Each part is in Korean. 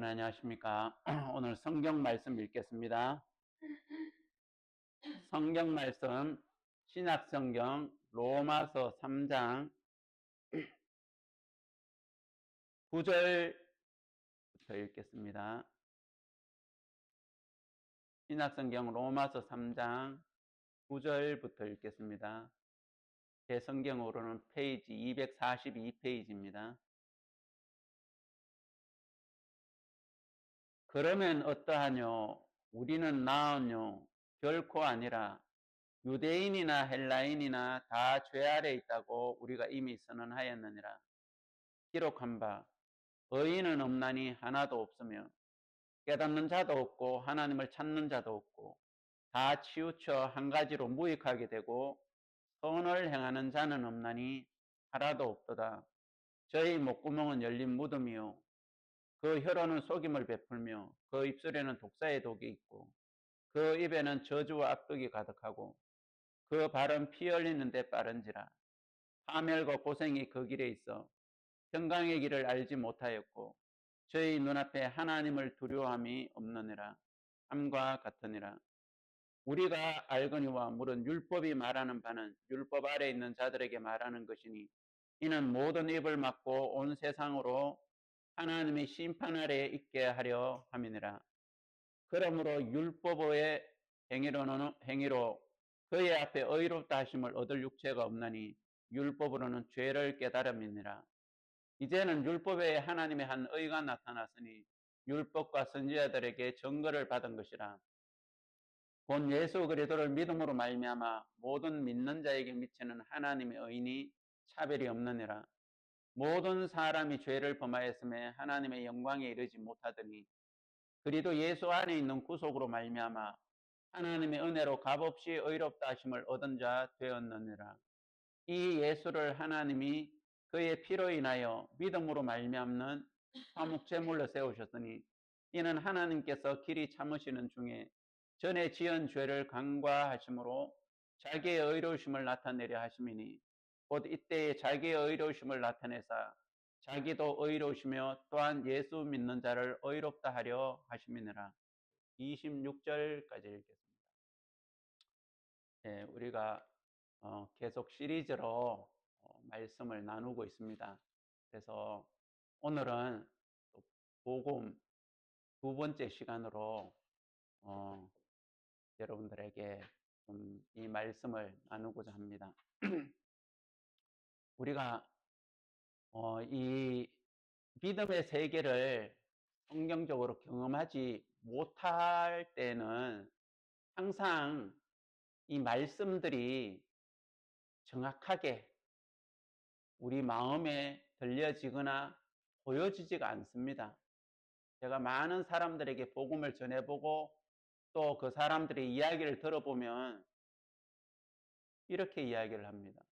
안녕하십니까. 오늘 성경 말씀 읽겠습니다. 성경 말씀, 신약성경 로마서 3장 9절부터 읽겠습니다. 신약성경 로마서 3장 9절부터 읽겠습니다. 제 성경으로는 페이지 242페이지입니다. 그러면 어떠하뇨? 우리는 나으뇨? 결코 아니라. 유대인이나 헬라인이나 다 죄 아래 있다고 우리가 이미 선언하였느니라. 기록한 바 의인은 없나니 하나도 없으며 깨닫는 자도 없고 하나님을 찾는 자도 없고 다 치우쳐 한 가지로 무익하게 되고 선을 행하는 자는 없나니 하나도 없도다. 저희 목구멍은 열린 무덤이요 그 혀로는 속임을 베풀며 그 입술에는 독사의 독이 있고 그 입에는 저주와 악독이 가득하고 그 발은 피 흘리는 데 빠른지라. 파멸과 고생이 그 길에 있어 평강의 길을 알지 못하였고 저희 눈앞에 하나님을 두려워함이 없느니라. 함과 같으니라. 우리가 알거니와 물은 율법이 말하는 바는 율법 아래 있는 자들에게 말하는 것이니 이는 모든 입을 막고 온 세상으로 하나님의 심판 아래에 있게 하려 함이니라. 그러므로 율법의 행위로 그의 앞에 의롭다 하심을 얻을 육체가 없나니 율법으로는 죄를 깨달음이니라. 이제는 율법에 하나님의 한 의가 나타났으니 율법과 선지자들에게 증거를 받은 것이라. 곧 예수 그리스도를 믿음으로 말미암아 모든 믿는 자에게 미치는 하나님의 의인이 차별이 없느니라. 모든 사람이 죄를 범하였음에 하나님의 영광에 이르지 못하더니 그리도 예수 안에 있는 구속으로 말미암아 하나님의 은혜로 값없이 의롭다 하심을 얻은 자 되었느니라. 이 예수를 하나님이 그의 피로 인하여 믿음으로 말미암는 화목제물로 세우셨으니 이는 하나님께서 길이 참으시는 중에 전에 지은 죄를 간과하심으로 자기의 의로우심을 나타내려 하심이니 곧 이때에 자기의 의로우심을 나타내사 자기도 의로우시며 또한 예수 믿는 자를 의롭다 하려 하심이니라. 26절까지 읽겠습니다. 네, 우리가 계속 시리즈로 말씀을 나누고 있습니다. 그래서 오늘은 복음 두 번째 시간으로 여러분들에게 이 말씀을 나누고자 합니다. 우리가 이 믿음의 세계를 성경적으로 경험하지 못할 때는 항상 이 말씀들이 정확하게 우리 마음에 들려지거나 보여지지가 않습니다. 제가 많은 사람들에게 복음을 전해보고 또 그 사람들의 이야기를 들어보면 이렇게 이야기를 합니다.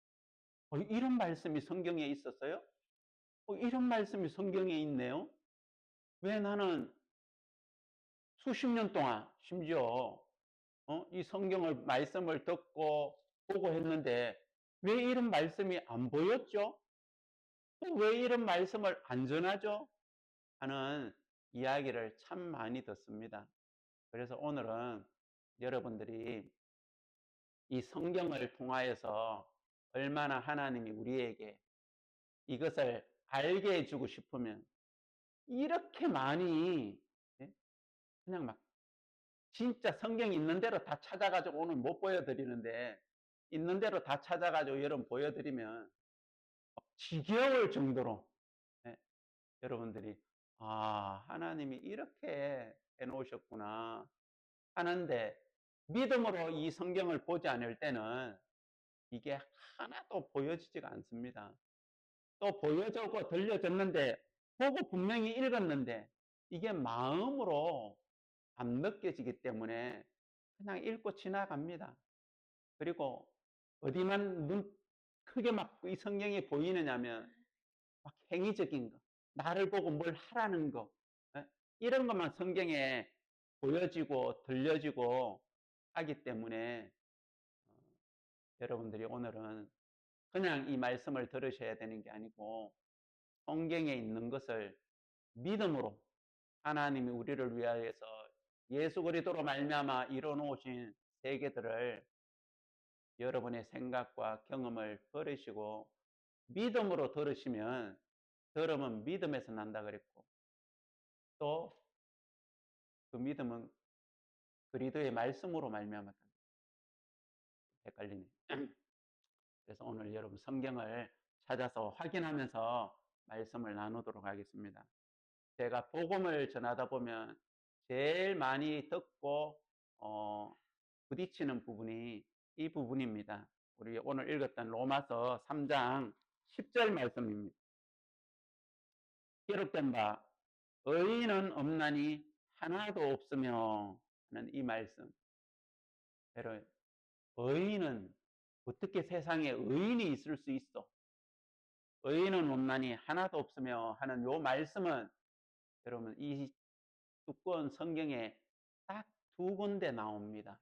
이런 말씀이 성경에 있었어요? 이런 말씀이 성경에 있네요? 왜 나는 수십 년 동안 심지어 이 성경을 말씀을 듣고 보고 했는데 왜 이런 말씀이 안 보였죠? 왜 이런 말씀을 안 전하죠? 하는 이야기를 참 많이 듣습니다. 그래서 오늘은 여러분들이 이 성경을 통하여서 얼마나 하나님이 우리에게 이것을 알게 해주고 싶으면 이렇게 많이 그냥 막 진짜 성경이 있는 대로 다 찾아가지고 오늘 못 보여드리는데 있는 대로 다 찾아가지고 여러분 보여드리면 지겨울 정도로 여러분들이 하나님이 이렇게 해놓으셨구나 하는데 믿음으로 이 성경을 보지 않을 때는 이게 하나도 보여지지가 않습니다. 또 보여주고 들려졌는데 보고 분명히 읽었는데 이게 마음으로 안 느껴지기 때문에 그냥 읽고 지나갑니다. 그리고 어디만 눈 크게 막 이 성경이 보이느냐면 막 행위적인 거, 나를 보고 뭘 하라는 거, 이런 것만 성경에 보여지고 들려지고 하기 때문에 여러분들이 오늘은 그냥 이 말씀을 들으셔야 되는 게 아니고 성경에 있는 것을 믿음으로 하나님이 우리를 위하여서 예수 그리스도로 말미암아 이뤄 놓으신 세계들을 여러분의 생각과 경험을 버리시고 믿음으로 들으시면, 들음은 믿음에서 난다 그랬고, 또 그 믿음은 그리스도의 말씀으로 말미암았다. 헷갈리네. 그래서 오늘 여러분 성경을 찾아서 확인하면서 말씀을 나누도록 하겠습니다. 제가 복음을 전하다 보면 제일 많이 듣고 부딪히는 부분이 이 부분입니다. 우리 오늘 읽었던 로마서 3장 10절 말씀입니다. 기록된 바 의인은 없나니 하나도 없으며 하는 이 말씀. 여러분, 의인은 어떻게 세상에 의인이 있을 수 있어? 의인은 없나니 하나도 없으며 하는 요 말씀은 여러분 이 두꺼운 성경에 딱 두 군데 나옵니다.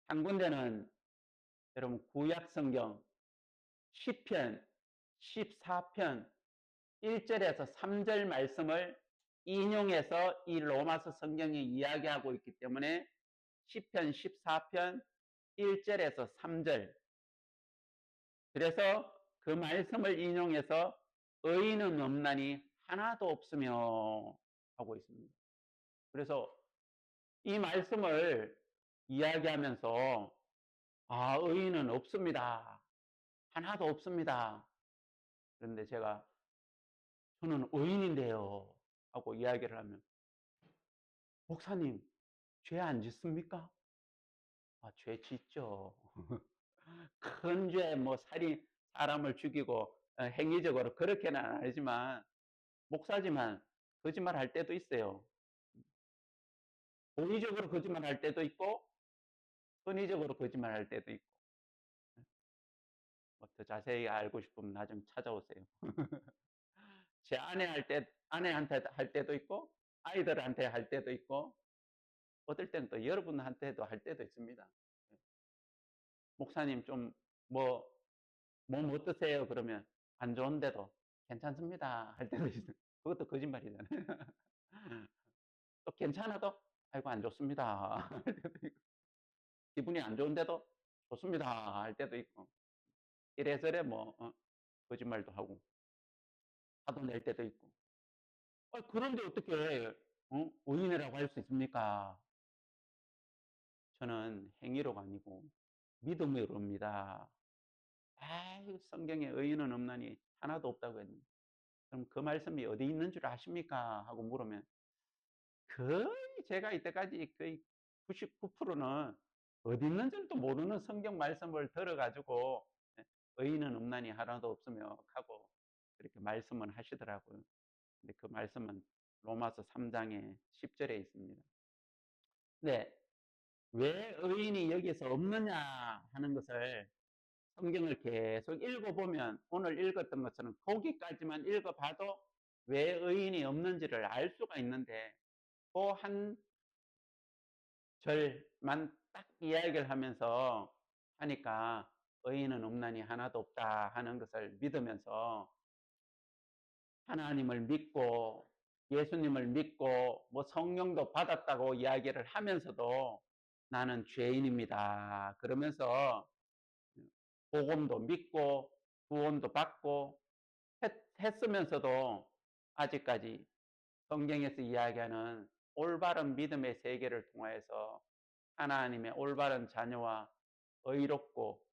한 군데는 여러분 구약 성경 시편 14편 1절에서 3절 말씀을 인용해서 이 로마서 성경이 이야기하고 있기 때문에 시편 14편 1절에서 3절, 그래서 그 말씀을 인용해서 의인은 없나니 하나도 없으며 하고 있습니다. 그래서 이 말씀을 이야기하면서 의인은 없습니다. 하나도 없습니다. 그런데 저는 의인인데요 하고 이야기를 하면, 목사님 죄 안 짓습니까? 죄 짓죠. 큰 죄, 뭐 살인, 사람을 죽이고 행위적으로 그렇게는 안 하지만, 목사지만 거짓말 할 때도 있어요. 고의적으로 거짓말 할 때도 있고 선의적으로 거짓말 할 때도 있고. 더 자세히 알고 싶으면 나중에 찾아오세요. 제 아내한테 할 때도 있고 아이들한테 할 때도 있고, 어떨 때는 또 여러분한테도 할 때도 있습니다. 목사님 좀 몸 어떠세요? 그러면 안 좋은데도 괜찮습니다 할 때도 있어요. 그것도 거짓말이잖아요. 또 괜찮아도 아이고 안 좋습니다 할 때도 있고, 기분이 안 좋은데도 좋습니다 할 때도 있고, 이래저래 거짓말도 하고 화도 낼 때도 있고. 그런데 어떻게 의인이라고 할 수 있습니까? 저는 행위로가 아니고 믿음으로입니다. 성경에 의인은 없나니 하나도 없다고 했는데, 그럼 그 말씀이 어디 있는 줄 아십니까? 하고 물으면 거의 제가 이때까지 거의 99%는 어디 있는지도 모르는 성경 말씀을 들어가지고 의인은 없나니 하나도 없으며 하고 그렇게 말씀을 하시더라고요. 근데 그 말씀은 로마서 3장의 10절에 있습니다. 네, 왜 의인이 여기서 없느냐 하는 것을 성경을 계속 읽어보면, 오늘 읽었던 것처럼 거기까지만 읽어봐도 왜 의인이 없는지를 알 수가 있는데, 그 한 절만 딱 이야기를 하면서 하니까 의인은 없나니 하나도 없다 하는 것을 믿으면서 하나님을 믿고 예수님을 믿고 성령도 받았다고 이야기를 하면서도 나는 죄인입니다 그러면서 복음도 믿고 구원도 받고 했으면서도 아직까지 성경에서 이야기하는 올바른 믿음의 세계를 통하여서 하나님의 올바른 자녀와 의롭고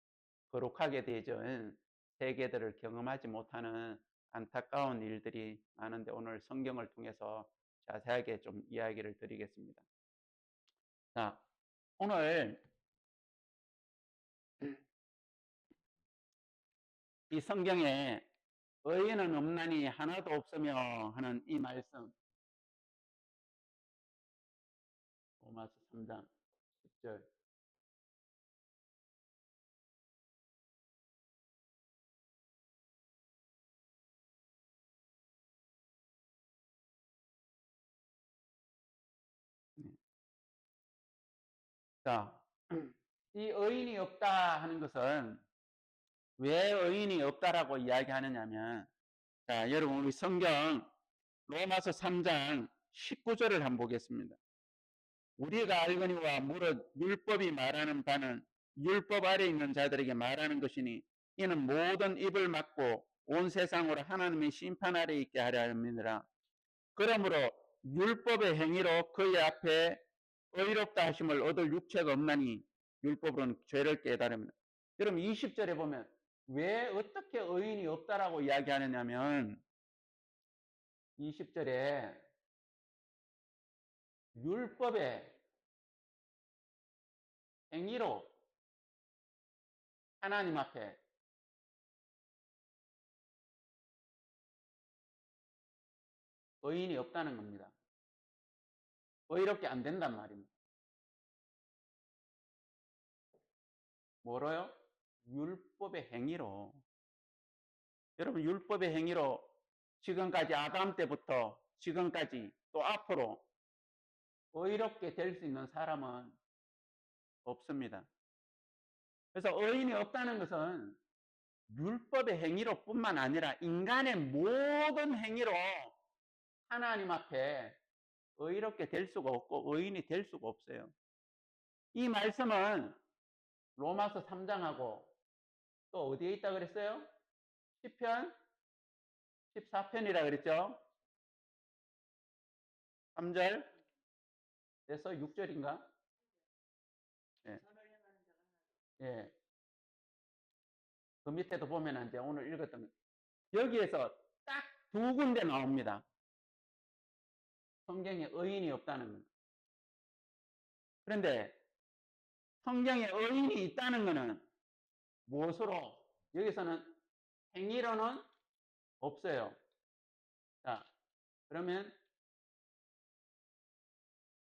거룩하게 되어진 세계들을 경험하지 못하는 안타까운 일들이 많은데, 오늘 성경을 통해서 자세하게 좀 이야기를 드리겠습니다. 자, 오늘 이 성경에 의인은 없나니 하나도 없으며 하는 이 말씀, 로마서 3장 10절. 자, 이 의인이 없다 하는 것은 왜 의인이 없다라고 이야기하느냐면, 자, 여러분 우리 성경 로마서 3장 19절을 한번 보겠습니다. 우리가 알거니와 무릇 율법이 말하는 바는 율법 아래 있는 자들에게 말하는 것이니 이는 모든 입을 막고 온 세상으로 하나님의 심판 아래 있게 하려 함이니라. 그러므로 율법의 행위로 그의 앞에 의롭다 하심을 얻을 육체가 없나니 율법은 죄를 깨달음이라. 여러분 20절에 보면 왜 어떻게 의인이 없다라고 이야기하느냐면 20절에 율법의 행위로 하나님 앞에 의인이 없다는 겁니다. 의롭게 안 된단 말입니다. 뭐로요? 율법의 행위로. 여러분 율법의 행위로 지금까지 아담 때부터 지금까지 또 앞으로 의롭게 될 수 있는 사람은 없습니다. 그래서 의인이 없다는 것은 율법의 행위로 뿐만 아니라 인간의 모든 행위로 하나님 앞에 의롭게 될 수가 없고 의인이 될 수가 없어요. 이 말씀은 로마서 3장하고 또 어디에 있다 그랬어요? 시편 14편이라 그랬죠? 3절 에서 6절인가? 예. 예. 그 밑에도 보면 이제 오늘 읽었던 여기에서 딱 두 군데 나옵니다. 성경에 의인이 없다는 겁니다. 그런데 성경에 의인이 있다는 것은 무엇으로? 여기서는 행위로는 없어요. 자, 그러면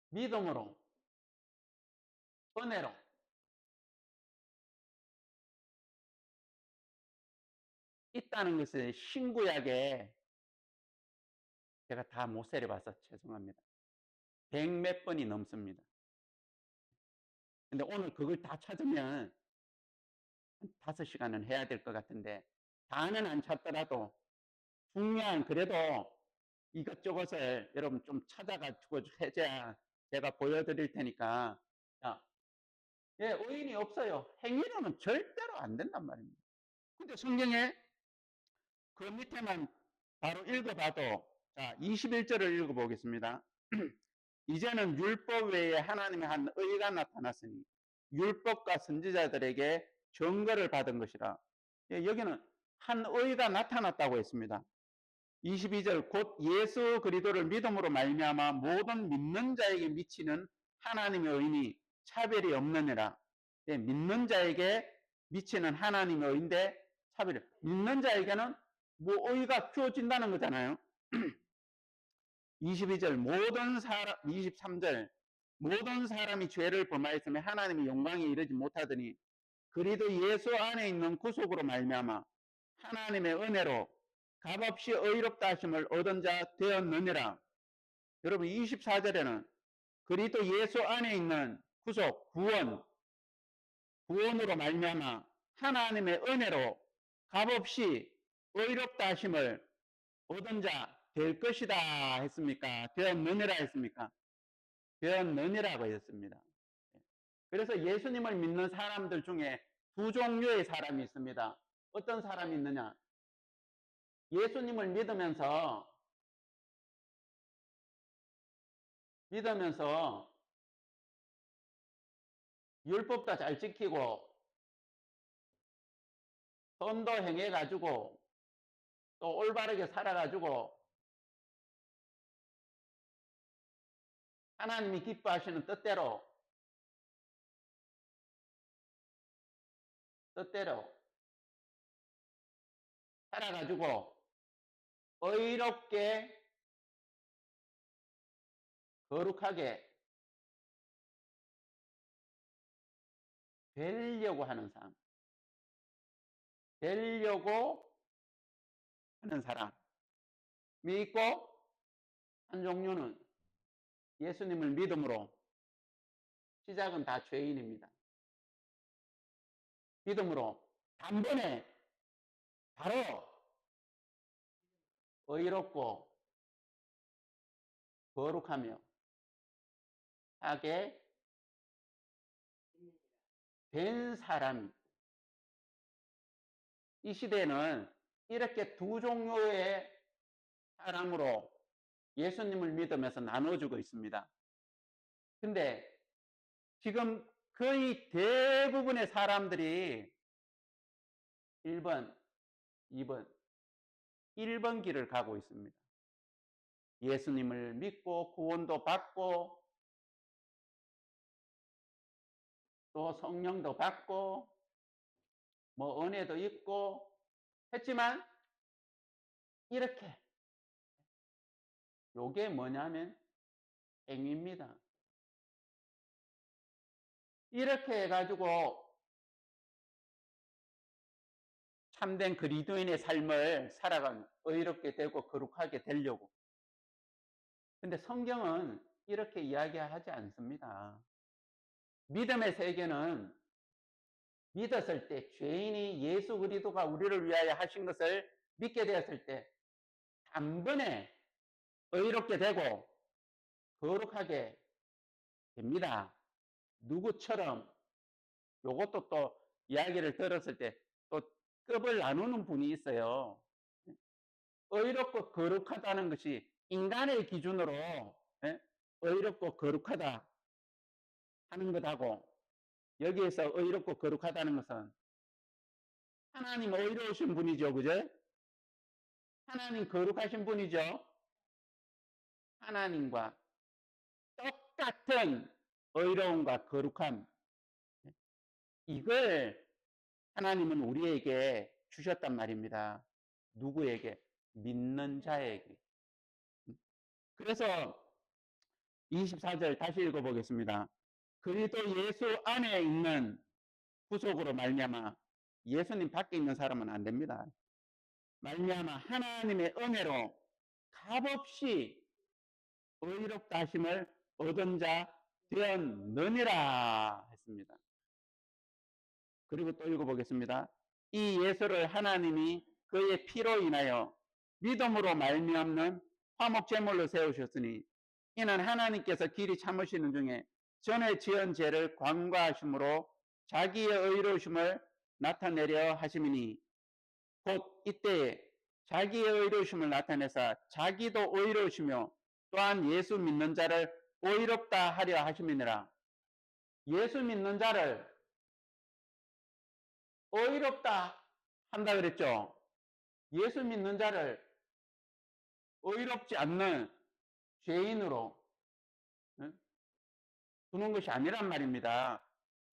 믿음으로, 은혜로. 있다는 것을 신구약에 제가 다 못 세려봐서 죄송합니다. 100몇 번이 넘습니다. 근데 오늘 그걸 다 찾으면 5시간은 해야 될 것 같은데 다는 안 찾더라도 중요한 그래도 이것저것을 여러분 좀 찾아가지고 해줘야 제가 보여드릴 테니까. 자, 예, 의인이 없어요. 행위로는 절대로 안 된단 말입니다. 근데 성경에 그 밑에만 바로 읽어봐도 자 21절을 읽어보겠습니다. 이제는 율법 외에 하나님의 한 의가 나타났으니 율법과 선지자들에게 증거를 받은 것이라. 예, 여기는 한 의가 나타났다고 했습니다. 22절 곧 예수 그리스도를 믿음으로 말미암아 모든 믿는 자에게 미치는 하나님의 의인이 차별이 없느니라. 예, 믿는 자에게 미치는 하나님의 의인데 차별이 믿는 자에게는 뭐 의가 주어진다는 거잖아요. 22절 모든 사람 23절 모든 사람이 죄를 범하였으며 하나님의 영광에 이르지 못하더니 그리도 예수 안에 있는 구속으로 말미암아 하나님의 은혜로 값없이 의롭다 하심을 얻은 자 되었느니라. 여러분 24절에는 그리도 예수 안에 있는 구속 구원으로 말미암아 하나님의 은혜로 값없이 의롭다 하심을 얻은 자 될 것이다 했습니까? 되었느니라 했습니까? 되었느니라고 했습니다. 그래서 예수님을 믿는 사람들 중에 두 종류의 사람이 있습니다. 어떤 사람이 있느냐? 예수님을 믿으면서 율법도 잘 지키고 선도 행해가지고 또 올바르게 살아가지고 하나님이 기뻐하시는 뜻대로 살아가지고 의롭게 거룩하게 되려고 하는 사람, 되려고 하는 사람이 있고 한 종류는 예수님을 믿음으로 시작은 다 죄인입니다. 믿음으로 단번에 바로 의롭고 거룩하며 하게 된 사람이, 이 시대에는 이렇게 두 종류의 사람으로 예수님을 믿으면서 나눠주고 있습니다. 근데 지금 거의 대부분의 사람들이 1번, 2번, 1번 길을 가고 있습니다. 예수님을 믿고 구원도 받고 또 성령도 받고 뭐 은혜도 있고 했지만 이렇게, 요게 뭐냐면 행위입니다. 이렇게 해가지고 참된 그리스도인의 삶을 살아가는, 의롭게 되고 거룩하게 되려고. 근데 성경은 이렇게 이야기하지 않습니다. 믿음의 세계는 믿었을 때, 죄인이 예수 그리스도가 우리를 위하여 하신 것을 믿게 되었을 때 단번에 의롭게 되고 거룩하게 됩니다. 누구처럼, 요것도 또 이야기를 들었을 때 또 급을 나누는 분이 있어요. 의롭고 거룩하다는 것이 인간의 기준으로, 예? 의롭고 거룩하다 하는 것하고, 여기에서 의롭고 거룩하다는 것은 하나님 의로우신 분이죠. 그죠? 하나님 거룩하신 분이죠. 하나님과 똑같은 의로움과 거룩함, 이걸 하나님은 우리에게 주셨단 말입니다. 누구에게? 믿는 자에게. 그래서 24절 다시 읽어보겠습니다. 그리스도 예수 안에 있는 구속으로 말미암아, 예수님 밖에 있는 사람은 안 됩니다. 말미암아 하나님의 은혜로 값없이 의롭다 하심을 얻은 자 되었느니라 했습니다. 그리고 또 읽어보겠습니다. 이 예수를 하나님이 그의 피로 인하여 믿음으로 말미암는 화목 제물로 세우셨으니 이는 하나님께서 길이 참으시는 중에 전에 지은 죄를 관과하심으로 자기의 의로우심을 나타내려 하심이니, 곧 이때에 자기의 의로우심을 나타내사 자기도 의로우시며 또한 예수 믿는 자를 의롭다 하려 하심이니라. 예수 믿는 자를 의롭다 한다 그랬죠. 예수 믿는 자를 의롭지 않는 죄인으로 두는 것이 아니란 말입니다.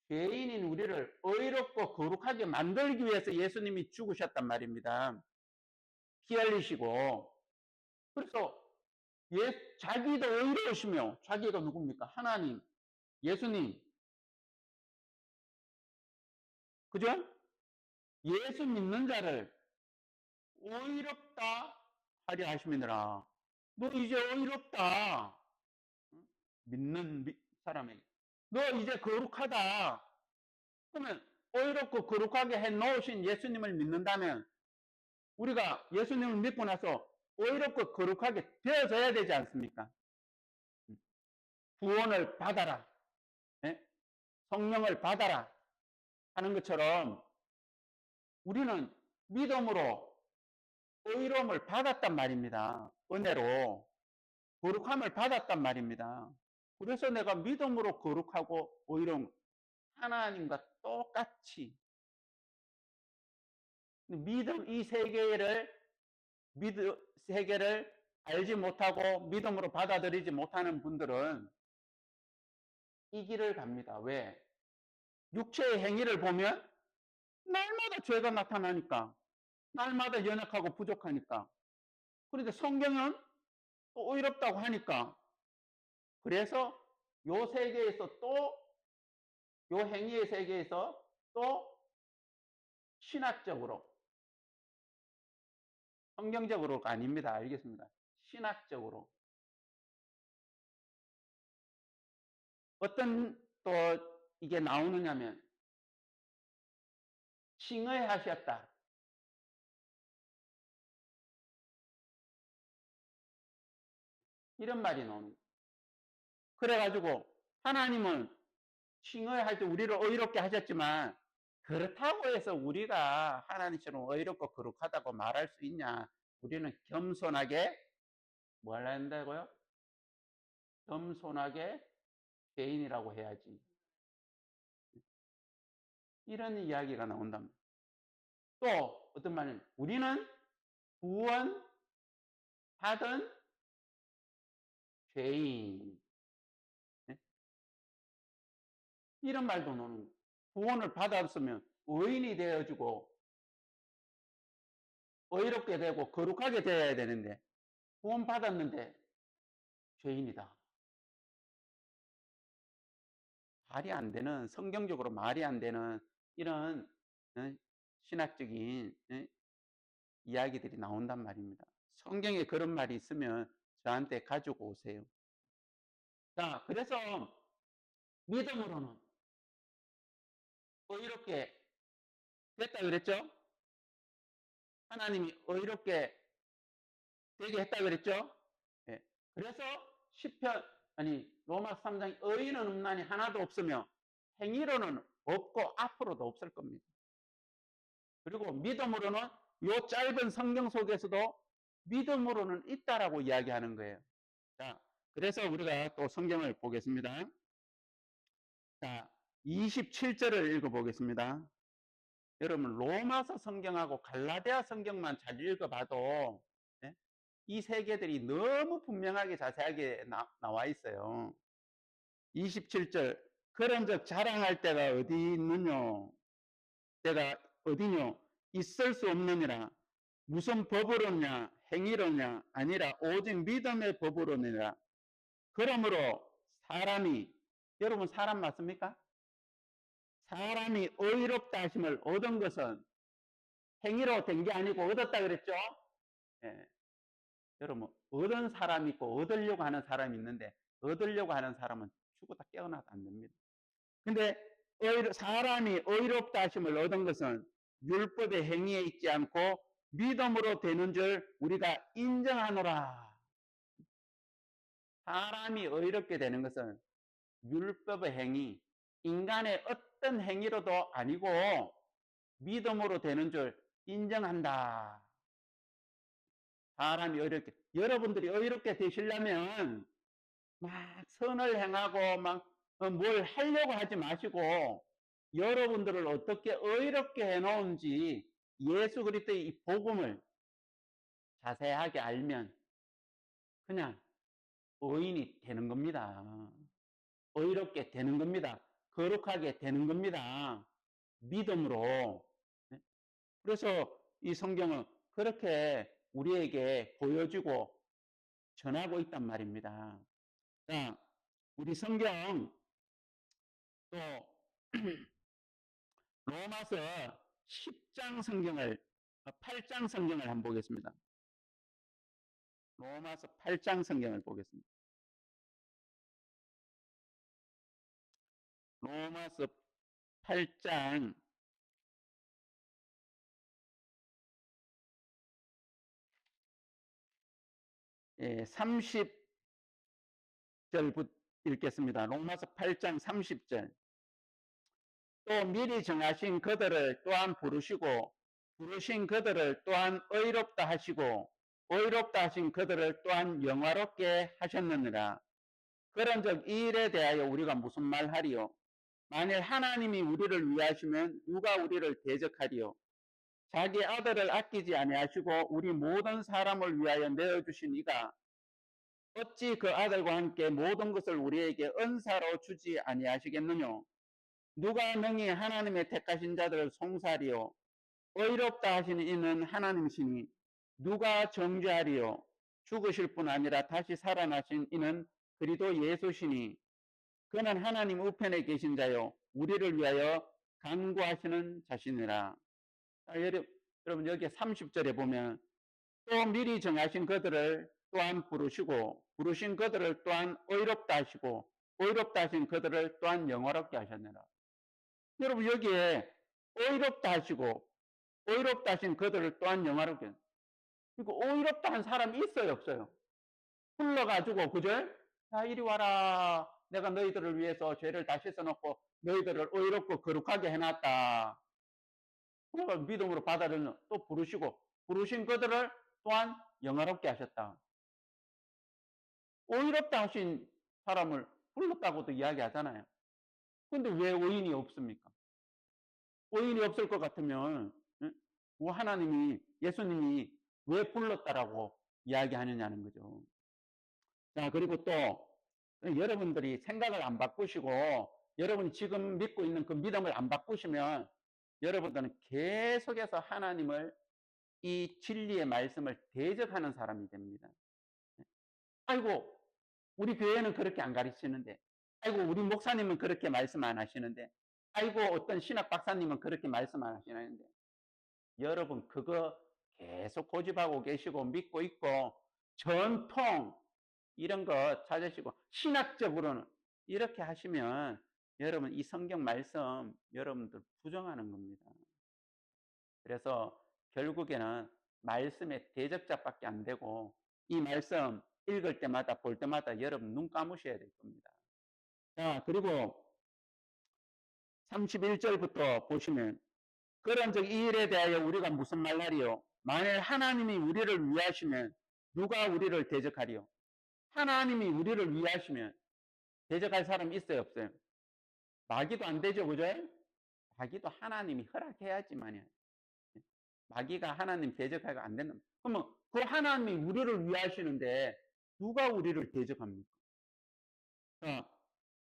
죄인인 우리를 의롭고 거룩하게 만들기 위해서 예수님이 죽으셨단 말입니다. 피 흘리시고. 그래서 자기도 의로우시며, 자기가 누굽니까? 하나님, 예수님. 그죠? 예수 믿는 자를 의롭다 하려 하심이니라. 너 이제 의롭다. 믿는 사람에게. 너 이제 거룩하다. 그러면 의롭고 거룩하게 해 놓으신 예수님을 믿는다면 우리가 예수님을 믿고 나서 의롭고 거룩하게 되어져야 되지 않습니까? 구원을 받아라. 예? 성령을 받아라. 하는 것처럼 우리는 믿음으로 의로움을 받았단 말입니다. 은혜로 거룩함을 받았단 말입니다. 그래서 내가 믿음으로 거룩하고 의로움, 하나님과 똑같이 믿음, 이 세계를 알지 못하고 믿음으로 받아들이지 못하는 분들은 이 길을 갑니다. 왜? 육체의 행위를 보면 날마다 죄가 나타나니까, 날마다 연약하고 부족하니까. 그런데 성경은 또 의롭다고 하니까, 그래서 요 세계에서 또, 요 행위의 세계에서 또 신학적으로, 성경적으로가 아닙니다. 알겠습니다. 신학적으로 어떤 또 이게 나오느냐면, 칭의하셨다. 이런 말이 나오는 거예요. 그래가지고 하나님은 칭의할 때 우리를 의롭게 하셨지만 그렇다고 해서 우리가 하나님처럼 의롭고 거룩하다고 말할 수 있냐? 우리는 겸손하게 뭐 하려 한다고요? 겸손하게 죄인이라고 해야지. 이런 이야기가 나온답니다. 또 어떤 말은 우리는 구원 받은 죄인. 네? 이런 말도 나오는 거예요. 구원을 받았으면 의인이 되어주고 의롭게 되고 거룩하게 되어야 되는데 구원 받았는데 죄인이다. 말이 안 되는, 성경적으로 말이 안 되는 이런 신학적인 이야기들이 나온단 말입니다. 성경에 그런 말이 있으면 저한테 가지고 오세요. 자, 그래서 믿음으로는 의롭게 됐다 그랬죠? 하나님이 의롭게 되게 했다 그랬죠? 예. 그래서 시편 아니 로마 3장 의인은 없나니 하나도 없으며 행위로는 없고 앞으로도 없을 겁니다. 그리고 믿음으로는 요 짧은 성경 속에서도 믿음으로는 있다라고 이야기하는 거예요. 자, 그래서 우리가 또 성경을 보겠습니다. 자, 27절을 읽어보겠습니다. 여러분 로마서 성경하고 갈라디아 성경만 잘 읽어봐도 네? 이 세계들이 너무 분명하게 자세하게 나와 있어요. 27절 그런즉 자랑할 때가 어디 있느뇨? 때가 어디뇨? 있을 수 없느니라. 무슨 법으로냐? 행위로냐? 아니라 오직 믿음의 법으로니라. 그러므로 사람이 여러분 사람 맞습니까? 사람이 의롭다 하심을 얻은 것은 행위로 된 게 아니고 얻었다 그랬죠? 예. 여러분 얻은 사람이 있고 얻으려고 하는 사람이 있는데 얻으려고 하는 사람은 죽었다 깨어나도 안 됩니다. 근데 사람이 의롭다 하심을 얻은 것은 율법의 행위에 있지 않고 믿음으로 되는 줄 우리가 인정하노라. 사람이 의롭게 되는 것은 율법의 행위, 인간의 어떤 행위로도 아니고 믿음으로 되는 줄 인정한다. 사람이 의롭게, 여러분들이 의롭게 되시려면 막 선을 행하고 막 뭘 하려고 하지 마시고 여러분들을 어떻게 의롭게 해놓은지 예수 그리스도의 이 복음을 자세하게 알면 그냥 의인이 되는 겁니다. 의롭게 되는 겁니다. 거룩하게 되는 겁니다. 믿음으로. 그래서 이 성경은 그렇게 우리에게 보여주고 전하고 있단 말입니다. 자, 우리 성경 또 로마서 10장 성경을 8장 성경을 한번 보겠습니다. 로마서 8장 성경을 보겠습니다. 로마서 8장 30절부터 읽겠습니다. 로마서 8장 30절. 또 미리 정하신 그들을 또한 부르시고 부르신 그들을 또한 의롭다 하시고 의롭다 하신 그들을 또한 영화롭게 하셨느니라. 그런즉 이 일에 대하여 우리가 무슨 말하리요? 만일 하나님이 우리를 위하시면 누가 우리를 대적하리요? 자기 아들을 아끼지 아니하시고 우리 모든 사람을 위하여 내어주신 이가 어찌 그 아들과 함께 모든 것을 우리에게 은사로 주지 아니하시겠느냐? 누가 능히 하나님의 택하신 자들을 송사하리요? 의롭다 하시는 이는 하나님이시니 누가 정죄하리요? 죽으실 뿐 아니라 다시 살아나신 이는 그리스도 예수시니 그는 하나님 우편에 계신 자요 우리를 위하여 간구하시는 자시니라. 여러분 여기 30절에 보면 또 미리 정하신 그들을 또한 부르시고 부르신 그들을 또한 의롭다 하시고 의롭다 하신 그들을 또한 영화롭게 하셨느라. 여러분 여기에 의롭다 하시고 의롭다 하신 그들을 또한 영화롭게. 그리고 의롭다 한 사람이 있어요 없어요? 불러가지고, 그죠? 자, 이리 와라. 내가 너희들을 위해서 죄를 다 씻어놓고 너희들을 의롭고 거룩하게 해놨다. 그러니까 믿음으로 받아들이는 또 부르시고, 부르신 그들을 또한 영화롭게 하셨다. 의롭다 하신 사람을 불렀다고도 이야기하잖아요. 근데 왜 의인이 없습니까? 의인이 없을 것 같으면 하나님이, 예수님이 왜 불렀다라고 이야기하느냐는 거죠. 자, 그리고 또 여러분들이 생각을 안 바꾸시고 여러분이 지금 믿고 있는 그 믿음을 안 바꾸시면 여러분들은 계속해서 하나님을, 이 진리의 말씀을 대적하는 사람이 됩니다. 아이고, 우리 교회는 그렇게 안 가르치는데, 아이고, 우리 목사님은 그렇게 말씀 안 하시는데, 아이고, 어떤 신학 박사님은 그렇게 말씀 안 하시는데, 여러분, 그거 계속 고집하고 계시고 믿고 있고, 전통, 이런 거 찾으시고, 신학적으로는 이렇게 하시면 여러분, 이 성경 말씀 여러분들 부정하는 겁니다. 그래서 결국에는 말씀의 대적자밖에 안 되고, 이 말씀 읽을 때마다 볼 때마다 여러분 눈 감으셔야 될 겁니다. 자, 그리고 31절부터 보시면, 그런즉 이 일에 대하여 우리가 무슨 말하리요? 만일 하나님이 우리를 위하시면 누가 우리를 대적하리요? 하나님이 우리를 위하시면 대적할 사람 있어요, 없어요? 마귀도 안 되죠, 그죠? 마귀도 하나님이 허락해야지만요. 마귀가 하나님 대적하기가 안 된다. 그러면 그 하나님이 우리를 위하시는데 누가 우리를 대적합니까? 자,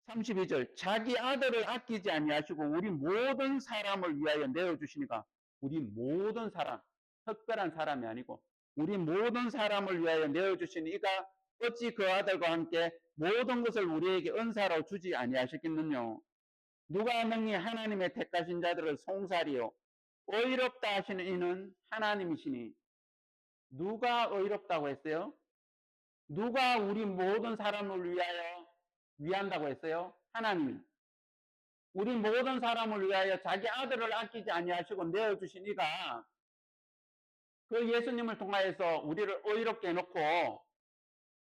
32절, 자기 아들을 아끼지 아니하시고 우리 모든 사람을 위하여 내어주시니까, 우리 모든 사람, 특별한 사람이 아니고 우리 모든 사람을 위하여 내어주시니 이가 어찌 그 아들과 함께 모든 것을 우리에게 은사로 주지 아니하셨겠느냐. 누가 능히 하나님의 택하신 자들을 송사리요 의롭다 하시는 이는 하나님이시니. 누가 의롭다고 했어요? 누가 우리 모든 사람을 위하여 위한다고 했어요? 하나님이. 우리 모든 사람을 위하여 자기 아들을 아끼지 아니하시고 내어주신 이가 그 예수님을 통하여서 우리를 의롭게 해놓고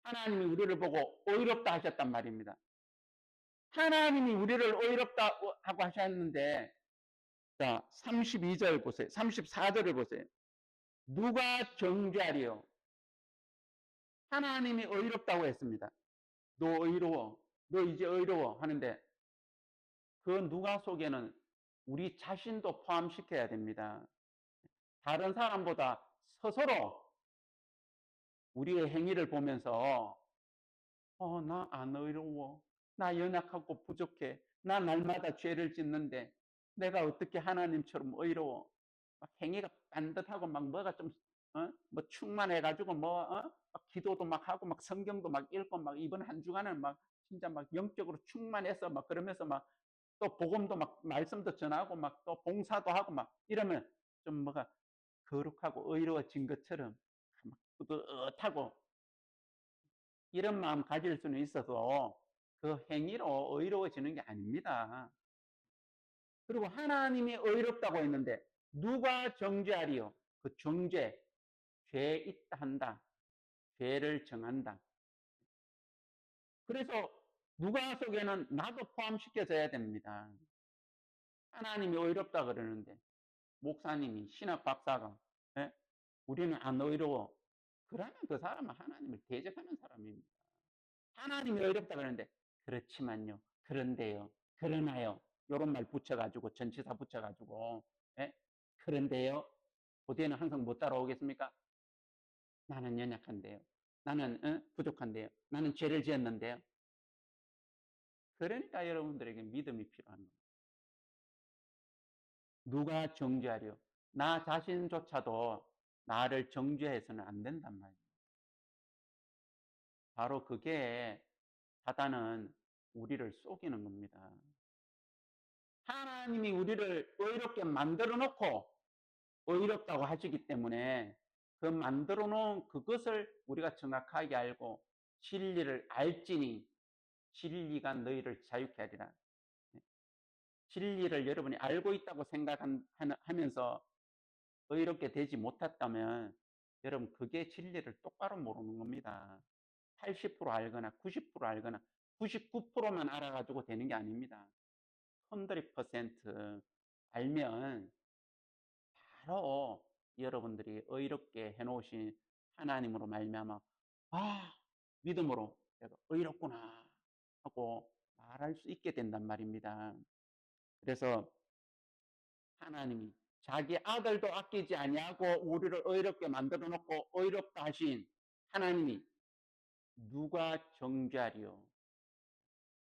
하나님이 우리를 보고 의롭다 하셨단 말입니다. 하나님이 우리를 의롭다 하고 하셨는데, 자, 32절 보세요. 34절을 보세요. 누가 정죄하리요? 하나님이 의롭다고 했습니다. 너 의로워. 너 이제 의로워 하는데, 그 누가 속에는 우리 자신도 포함시켜야 됩니다. 다른 사람보다 스스로 우리의 행위를 보면서 나 안 의로워. 나 연약하고 부족해. 나 날마다 죄를 짓는데 내가 어떻게 하나님처럼 의로워. 막 행위가 반듯하고 막 뭐가 좀 뭐 충만해가지고 막 기도도 막 하고 막 성경도 막 읽고 막 이번 한 주간은 막 진짜 막 영적으로 충만해서 막 그러면서 막 또 복음도 막 말씀도 전하고 막 또 봉사도 하고 막 이러면 좀 뭐가 거룩하고 의로워진 것처럼 막 뿌듯하고 이런 마음 가질 수는 있어도 그 행위로 의로워지는 게 아닙니다. 그리고 하나님이 의롭다고 했는데 누가 정죄하리요? 그 정죄, 죄 있다 한다. 죄를 정한다. 그래서 누가 속에는 나도 포함시켜져야 됩니다. 하나님이 의롭다 그러는데 목사님이, 신학 박사가 우리는 안 의로워. 그러면 그 사람은 하나님을 대적하는 사람입니다. 하나님이 어렵다 그러는데 그렇지만요, 그런데요, 그러나요, 요런 말 붙여가지고 전치사 붙여가지고 그런데요, 그 뒤에는 항상 못 따라오겠습니까? 나는 연약한데요, 나는 부족한데요, 나는 죄를 지었는데요. 그러니까 여러분들에게 믿음이 필요한 겁니다. 누가 정죄하려? 나 자신조차도 나를 정죄해서는 안 된단 말이에요. 바로 그게 사단은 우리를 속이는 겁니다. 하나님이 우리를 의롭게 만들어 놓고 의롭다고 하시기 때문에 그 만들어 놓은 그것을 우리가 정확하게 알고 진리를 알지니 진리가 너희를 자유케 하리라. 진리를 여러분이 알고 있다고 생각하면서 의롭게 되지 못했다면 여러분 그게 진리를 똑바로 모르는 겁니다. 80% 알거나 90% 알거나 99%만 알아가지고 되는 게 아닙니다. 100% 알면 바로 여러분들이 의롭게 해놓으신 하나님으로 말미암아 아 믿음으로 내가 의롭구나 하고 말할 수 있게 된단 말입니다. 그래서 하나님이 자기 아들도 아끼지 아니하고 우리를 의롭게 만들어 놓고 의롭다 하신 하나님이 누가 정죄하리요?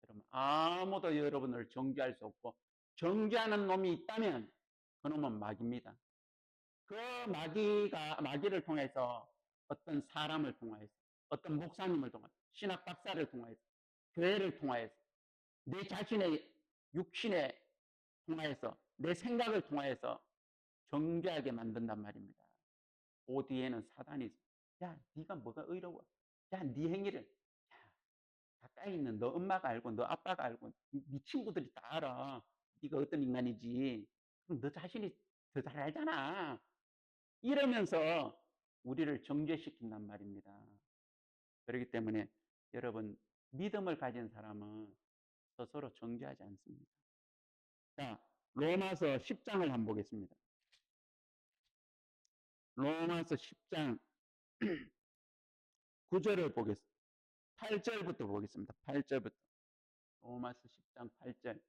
여러분 아무도 여러분을 정죄할 수 없고 정죄하는 놈이 있다면 그 놈은 마귀입니다. 그 마귀를 통해서 어떤 사람을 통하여서 어떤 목사님을 통하여서 신학 박사를 통하여서 교회를 통하여서 내 자신의 육신에 통하여서 내 생각을 통하여서 정죄하게 만든단 말입니다. 그 뒤에는 사단이 있어. 야, 네가 뭐가 의로워? 야, 네 행위를 야, 가까이 있는 너 엄마가 알고 너 아빠가 알고 네 친구들이 다 알아. 네가 어떤 인간이지. 그럼 너 자신이 더 잘 알잖아. 이러면서 우리를 정죄시킨단 말입니다. 그렇기 때문에 여러분 믿음을 가진 사람은 스스로 정죄하지 않습니다. 자, 로마서 10장을 한번 보겠습니다. 로마서 10장 9절을 보겠습니다. 8절부터 보겠습니다. 8절부터. 로마서 10장 8절.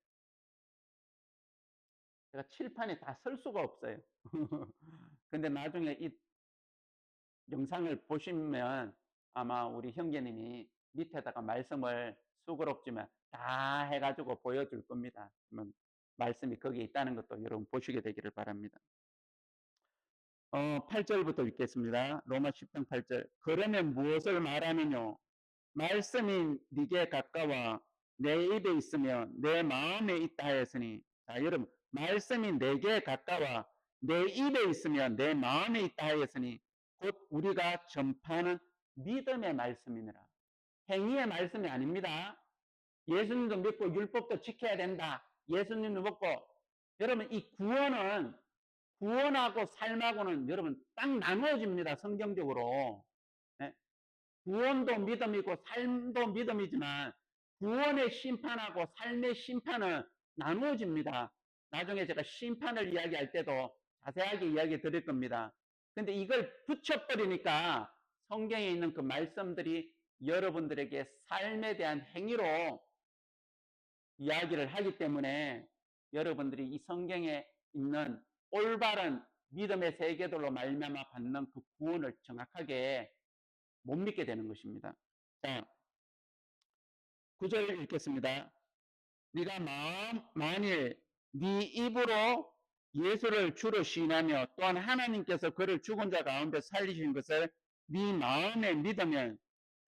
제가 칠판에 다 쓸 수가 없어요. 근데 나중에 이 영상을 보시면 아마 우리 형제님이 밑에다가 말씀을 수고롭지만 다 해가지고 보여줄 겁니다. 그러면 말씀이 거기에 있다는 것도 여러분 보시게 되기를 바랍니다. 8절부터 읽겠습니다. 로마 10장 8절. 그러면 무엇을 말하느뇨? 말씀이 네게 가까워 내 입에 있으며 내 마음에 있다 하였으니 자 여러분 말씀이 내게 가까워 내 입에 있으며 내 마음에 있다 하였으니 곧 우리가 전파하는 믿음의 말씀이니라. 행위의 말씀이 아닙니다. 예수님도 믿고 율법도 지켜야 된다. 예수님도 믿고 여러분 이 구원하고 삶하고는 여러분 딱 나누어집니다. 성경적으로. 네? 구원도 믿음이고 삶도 믿음이지만 구원의 심판하고 삶의 심판은 나누어집니다. 나중에 제가 심판을 이야기할 때도 자세하게 이야기 드릴 겁니다. 근데 이걸 붙여버리니까 성경에 있는 그 말씀들이 여러분들에게 삶에 대한 행위로 이야기를 하기 때문에 여러분들이 이 성경에 있는 올바른 믿음의 세계들로 말미암아 받는 그 구원을 정확하게 못 믿게 되는 것입니다. 자, 9절 읽겠습니다. 네가 만일 네 입으로 예수를 주로 시인하며 또한 하나님께서 그를 죽은 자 가운데 살리신 것을 네 마음에 믿으면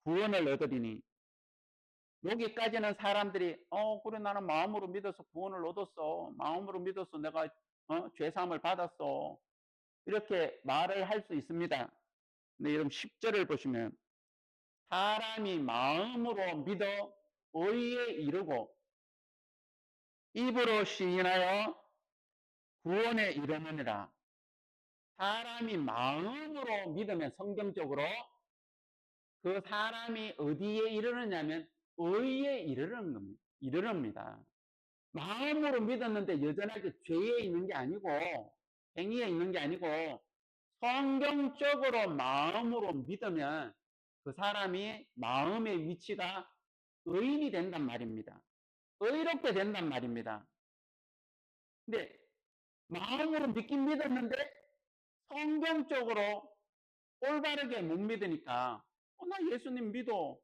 구원을 얻으리니. 여기까지는 사람들이 그래 나는 마음으로 믿어서 구원을 얻었어. 마음으로 믿어서 내가 죄사함을 받았어. 이렇게 말을 할 수 있습니다. 근데 여러분 10절을 보시면 사람이 마음으로 믿어 의에 이르고 입으로 시인하여 구원에 이르느니라. 사람이 마음으로 믿으면 성경적으로 그 사람이 어디에 이르느냐면 의에 이르는 겁니다. 이르릅니다. 마음으로 믿었는데 여전하게 죄에 있는 게 아니고 행위에 있는 게 아니고 성경적으로 마음으로 믿으면 그 사람이 마음의 위치가 의인이 된단 말입니다. 의롭게 된단 말입니다. 근데 마음으로 믿긴 믿었는데 성경적으로 올바르게 못 믿으니까 나 예수님 믿어.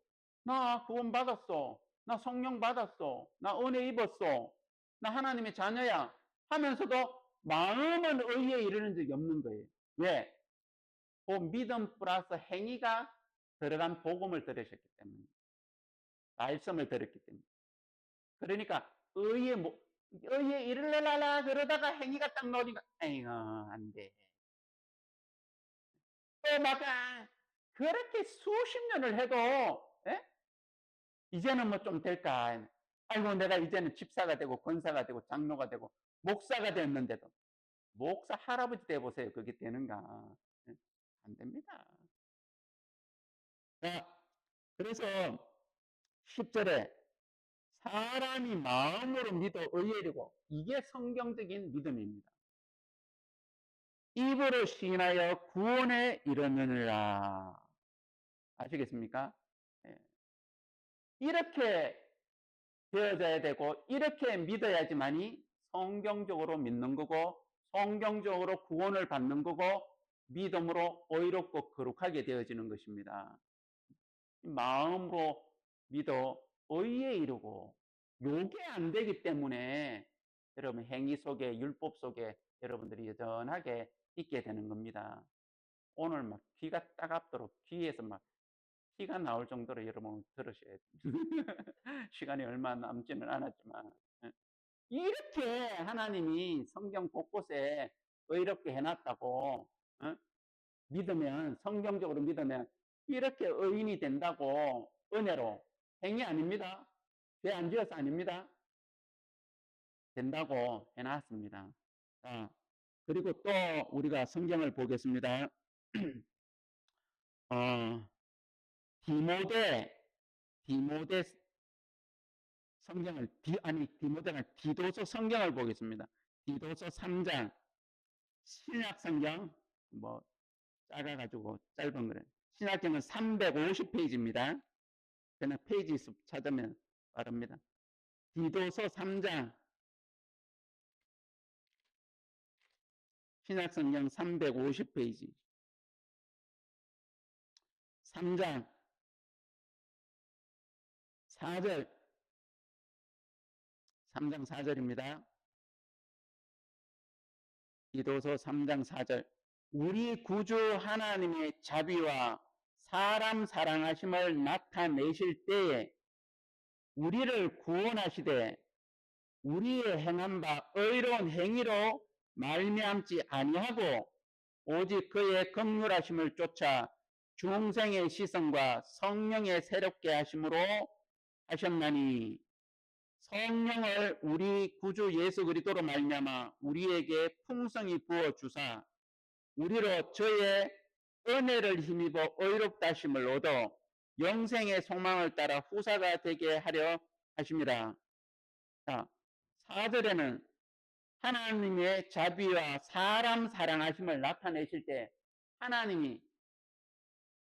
나 구원 받았어. 나 성령 받았어. 나 은혜 입었어. 나 하나님의 자녀야. 하면서도 마음은 의에 이르는 적이 없는 거예요. 왜? 그 믿음 플러스 행위가 들어간 복음을 들으셨기 때문에. 말씀을 들었기 때문에. 그러니까 의에 이르려라 그러다가 행위가 딱 나오니까 에이구 안 돼. 또 막아 그렇게 수십 년을 해도 에? 이제는 뭐 좀 될까? 아이고 내가 이제는 집사가 되고 권사가 되고 장로가 되고 목사가 됐는데도 목사 할아버지 돼 보세요. 그게 되는가? 안 됩니다. 자, 그래서 10절에 사람이 마음으로 믿어 의에 이르고, 이게 성경적인 믿음입니다. 입으로 시인하여 구원에 이르느니라. 아시겠습니까? 예. 이렇게 되어져야 되고, 이렇게 믿어야지만이 성경적으로 믿는 거고, 성경적으로 구원을 받는 거고, 믿음으로 의롭고 거룩하게 되어지는 것입니다. 마음으로 믿어 의에 이르고, 요게 안 되기 때문에 여러분 행위 속에, 율법 속에 여러분들이 여전하게 있게 되는 겁니다. 오늘 막 귀가 따갑도록 귀에서 막 피가 나올 정도로 여러분 들으셔야 돼요. 시간이 얼마 남지는 않았지만, 이렇게 하나님이 성경 곳곳에 의롭게 해놨다고, 믿으면, 성경적으로 믿으면 이렇게 의인이 된다고, 은혜로, 행위 아닙니다. 죄 안 지어서 아닙니다. 된다고 해놨습니다. 자, 그리고 또 우리가 성경을 보겠습니다. 어, 디모데 성경을, 디모데가 디도서 성경을 보겠습니다. 디도서 3장, 신약 성경, 뭐, 작아가지고 짧은 거래. 신약경은 350페이지입니다. 그냥 페이지 수 찾으면 빠릅니다. 디도서 3장, 신약성경 350페이지. 3장 4절, 3장 4절입니다. 디도서 3장 4절. 우리 구주 하나님의 자비와 사람 사랑하심을 나타내실 때에 우리를 구원하시되 우리의 행한 바 의로운 행위로 말미암지 아니하고 오직 그의 긍휼하심을 쫓아 중생의 시선과 성령의 새롭게 하심으로 하셨나니, 성령을 우리 구주 예수 그리스도로 말미암아 우리에게 풍성히 부어 주사 우리로 저의 은혜를 힘입어 의롭다 하심을 얻어 영생의 소망을 따라 후사가 되게 하려 하심이라. 자, 4절에는 하나님의 자비와 사람 사랑하심을 나타내실 때, 하나님이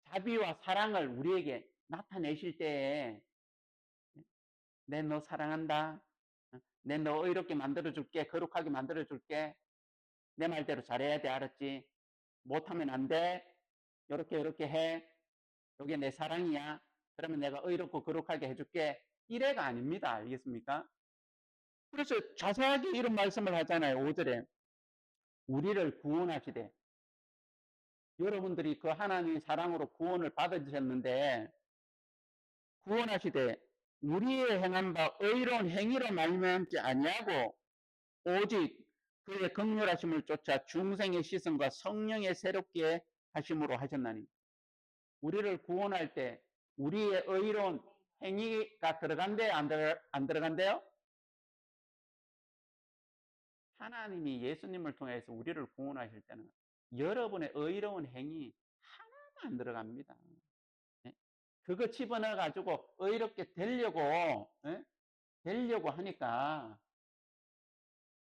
자비와 사랑을 우리에게 나타내실 때에, 내 너 사랑한다, 내 너 의롭게 만들어줄게, 거룩하게 만들어줄게, 내 말대로 잘해야 돼, 알았지? 못하면 안 돼, 요렇게 해, 요게 내 사랑이야, 그러면 내가 의롭고 거룩하게 해줄게, 이래가 아닙니다. 알겠습니까? 그래서 자세하게 이런 말씀을 하잖아요. 5절에 우리를 구원하시되, 여러분들이 그 하나님의 사랑으로 구원을 받으셨는데, 구원하시되 우리의 행한 바 의로운 행위로 말미암지 아니하고 오직 그의 긍휼하심을 쫓아 중생의 시선과 성령의 새롭게 하심으로 하셨나니. 우리를 구원할 때 우리의 의로운 행위가 들어간대요, 안 들어간대요? 하나님이 예수님을 통해서 우리를 구원하실 때는 여러분의 의로운 행위 하나도 안 들어갑니다. 예? 그거 집어넣어 가지고 의롭게 되려고 하니까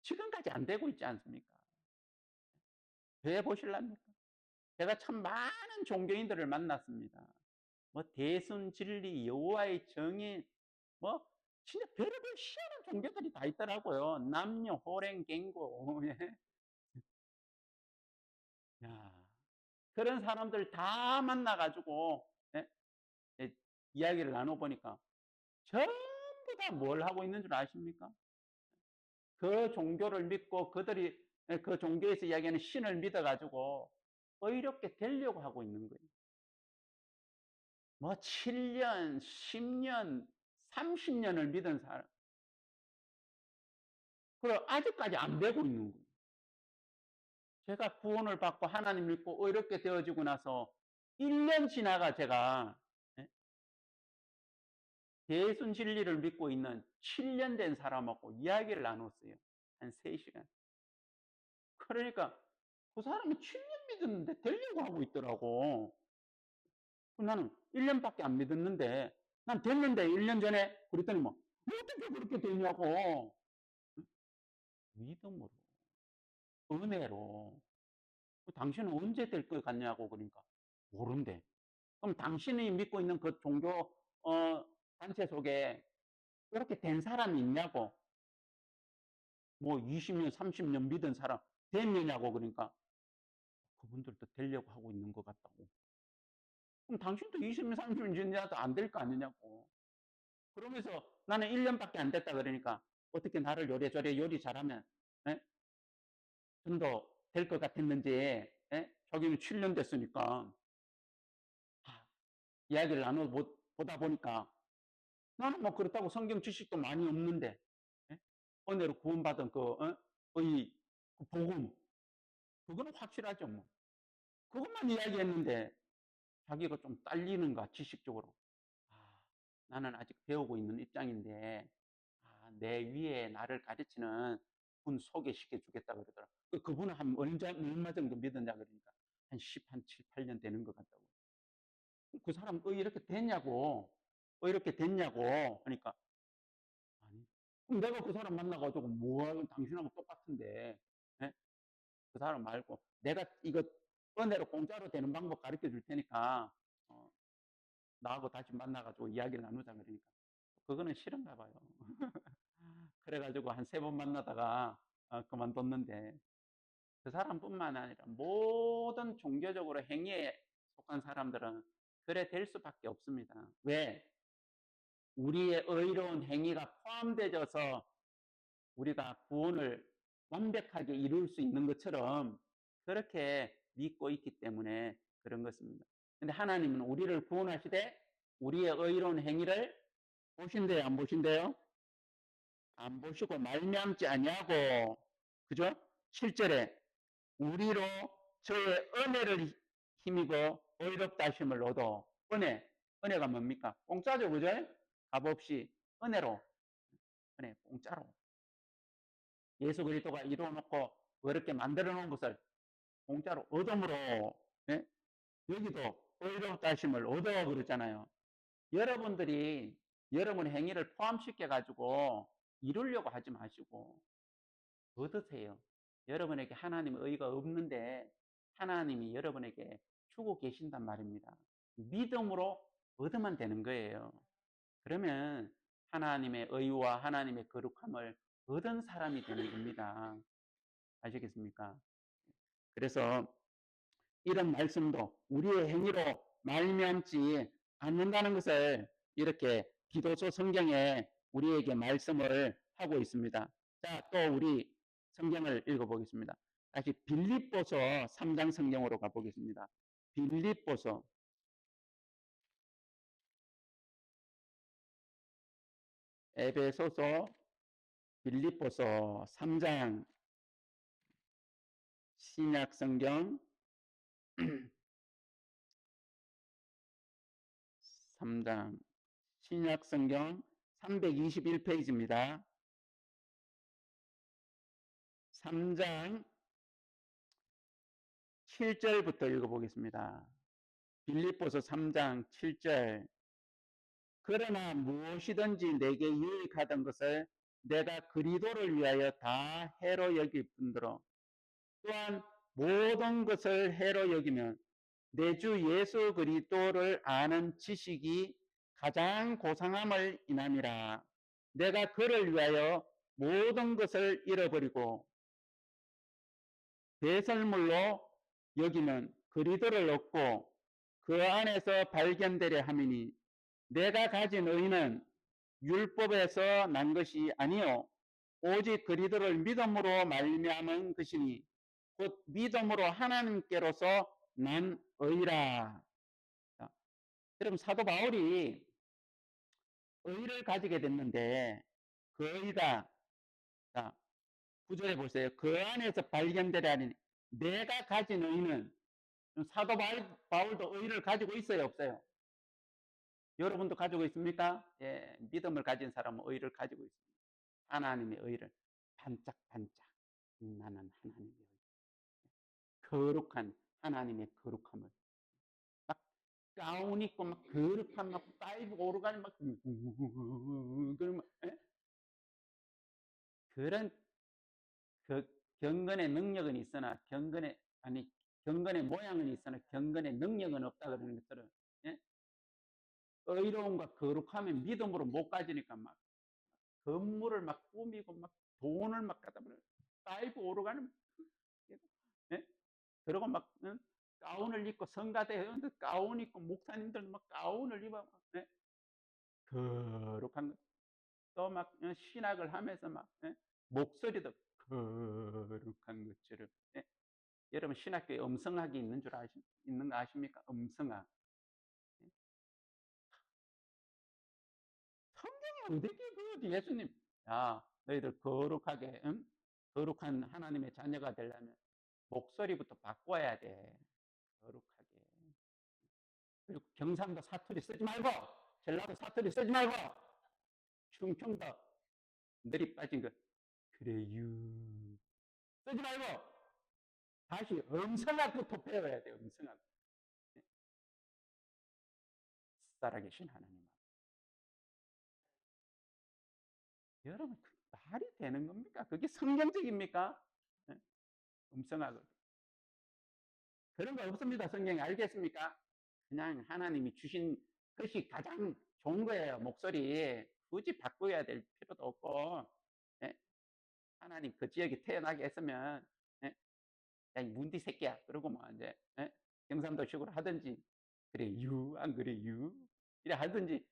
지금까지 안 되고 있지 않습니까? 왜 보실랍니까? 제가 참 많은 종교인들을 만났습니다. 뭐 대순 진리, 여호와의 정의, 뭐 진짜 별의별 희한한 종교들이 다 있더라고요. 남녀 호랭 갱고. 예? 야, 그런 사람들 다 만나가지고, 예? 예, 이야기를 나눠보니까 전부 다 뭘 하고 있는 줄 아십니까? 그 종교를 믿고 그들이 그 종교에서 이야기하는 신을 믿어가지고 의롭게 되려고 하고 있는 거예요. 뭐 7년, 10년, 30년을 믿은 사람. 그리고 아직까지 안 되고 있는 거예요. 제가 구원을 받고 하나님 믿고 의롭게 되어지고 나서 1년 지나가 제가 대순 진리를 믿고 있는 7년 된 사람하고 이야기를 나눴어요. 한 3시간. 그러니까 그 사람은 7년 믿었는데 되려고 하고 있더라고. 나는 1년밖에 안 믿었는데 난 됐는데 1년 전에 그랬더니 뭐 어떻게 그렇게 되냐고. 믿음으로, 은혜로. 당신은 언제 될 것 같냐고. 그러니까 모른대. 그럼 당신이 믿고 있는 그 종교 단체 속에 그렇게 된 사람이 있냐고. 뭐 20년, 30년 믿은 사람 됐느냐고. 그러니까 그분들도 되려고 하고 있는 것 같다고. 그럼 당신도 20년, 30년 지나도 안 될 거 아니냐고. 그러면서 나는 1년밖에 안 됐다 그러니까 어떻게 나를 요래저래 요리 잘하면 예? 전도 될 것 같았는지 예? 자기는 7년 됐으니까 이야기를 나눠 보다 보니까 나는 뭐 그렇다고 성경 지식도 많이 없는데 예? 은혜로 구원받은 그 복음 그거는 확실하죠 뭐. 그것만 이야기했는데 자기가 좀 딸리는가 지식적으로. 아, 나는 아직 배우고 있는 입장인데 내 위에 나를 가르치는 분 소개시켜 주겠다 그러더라. 그분은 한 얼마 정도 믿었냐 그러니까 한 7, 8년 되는 것 같다고. 그 사람 이렇게 됐냐고. 이렇게 됐냐고. 그러니까 아니. 그럼 내가 그 사람 만나가지고 뭐야 당신하고 똑같은데. 예? 그 사람 말고 내가 이거 은혜로 공짜로 되는 방법 가르쳐 줄 테니까 어, 나하고 다시 만나가지고 이야기를 나누자 그러니까 그거는 싫은가 봐요. 그래가지고 한 3번 만나다가 그만뒀는데 그 사람뿐만 아니라 모든 종교적으로 행위에 속한 사람들은 그래 될 수밖에 없습니다. 왜? 우리의 의로운 행위가 포함되어서 우리가 구원을 완벽하게 이룰 수 있는 것처럼 그렇게 믿고 있기 때문에 그런 것입니다. 근데 하나님은 우리를 구원하시되 우리의 의로운 행위를 보신대요, 안 보신대요? 안 보시고 말미암지 아니하고 그죠? 7절에 우리로 저의 은혜를 힘입어 의롭다 하심을 얻어. 은혜가 뭡니까? 공짜죠, 그죠? 값 없이 은혜로, 은혜 공짜로 예수 그리스도가 이루어 놓고 어렵게 만들어 놓은 것을 공짜로 얻음으로. 예? 여기도 의롭다 하심을 얻어 그랬잖아요. 여러분들이 여러분 행위를 포함시켜 가지고 이루려고 하지 마시고 얻으세요. 여러분에게 하나님의 의가 없는데 하나님이 여러분에게 주고 계신단 말입니다. 믿음으로 얻으면 되는 거예요. 그러면 하나님의 의와 하나님의 거룩함을 얻은 사람이 되는 겁니다. 아시겠습니까? 그래서 이런 말씀도 우리의 행위로 말미암지 않는다는 것을 이렇게 기도서 성경에 우리에게 말씀을 하고 있습니다. 자, 또 우리 성경을 읽어보겠습니다. 다시 빌립보서 3장 성경으로 가보겠습니다. 빌립보서 에베소서 빌립보서 3장 신약 성경 3장 신약 성경 321페이지입니다. 3장 7절부터 읽어보겠습니다. 빌립보서 3장 7절 그러나 무엇이든지 내게 유익하던 것을 내가 그리스도를 위하여 다 해로 여길 뿐더러 또한 모든 것을 해로 여기면 내 주 예수 그리스도를 아는 지식이 가장 고상함을 인함이라. 내가 그를 위하여 모든 것을 잃어버리고 배설물로 여기는 그리스도를 얻고 그 안에서 발견되려 함이니 내가 가진 의는 율법에서 난 것이 아니요 오직 그리스도를 믿음으로 말미암은 것이니 곧 믿음으로 하나님께로서 난 의라. 자, 여러분 사도 바울이 의를 가지게 됐는데 그 의가 자, 9절에 보세요. 그 안에서 발견되려 하니 내가 가진 의는 사도 바울도 의를 가지고 있어요, 없어요? 여러분도 가지고 있습니까? 예, 믿음을 가진 사람은 의를 가지고 있습니다. 하나님의 의를 반짝반짝 나는 하나님의 의. 거룩한 하나님의 거룩함을 가운 입고 막 거룩한 막 다이브 오르가니 막 그런 그런 그 경건의 능력은 있으나 경건의 모양은 있으나 경건의 능력은 없다 그러는 것들은 예? 의로움과 거룩하면 믿음으로 못 가지니까 막 건물을 막 꾸미고 막 돈을 막 갖다 버려 다이브 오르가는 예? 그러고 막 가운을 입고 성가대 회원들 가운 입고 목사님들 막 가운을 입어 예? 거룩한 것. 또 막 신학을 하면서 막 목소리도 거룩한 것처럼 예? 여러분 신학교에 음성학이 있는 거 아십니까? 음성학. 예? 성경에 어떻게 그 예수님 야 너희들 거룩하게 거룩한 하나님의 자녀가 되려면 목소리부터 바꿔야 돼. 거룩하게. 그리고 경상도 사투리 쓰지 말고 전라도 사투리 쓰지 말고 충청도 늘이 빠진 거 그래유 쓰지 말고 다시 음성학부터 배워야 돼요. 음성학. 살아계신 하나님. 여러분 그 말이 되는 겁니까? 그게 성경적입니까? 네? 음성학을 그런 거 없습니다. 성경에 알겠습니까? 그냥 하나님이 주신 것이 가장 좋은 거예요. 목소리 굳이 바꿔야 될 필요도 없고 예? 하나님 그 지역에 태어나게 했으면 예? 야, 이 문디 새끼야. 그러고 뭐 이제 예? 경상도식으로 하든지 그래 유 안 그래 유 이래 하든지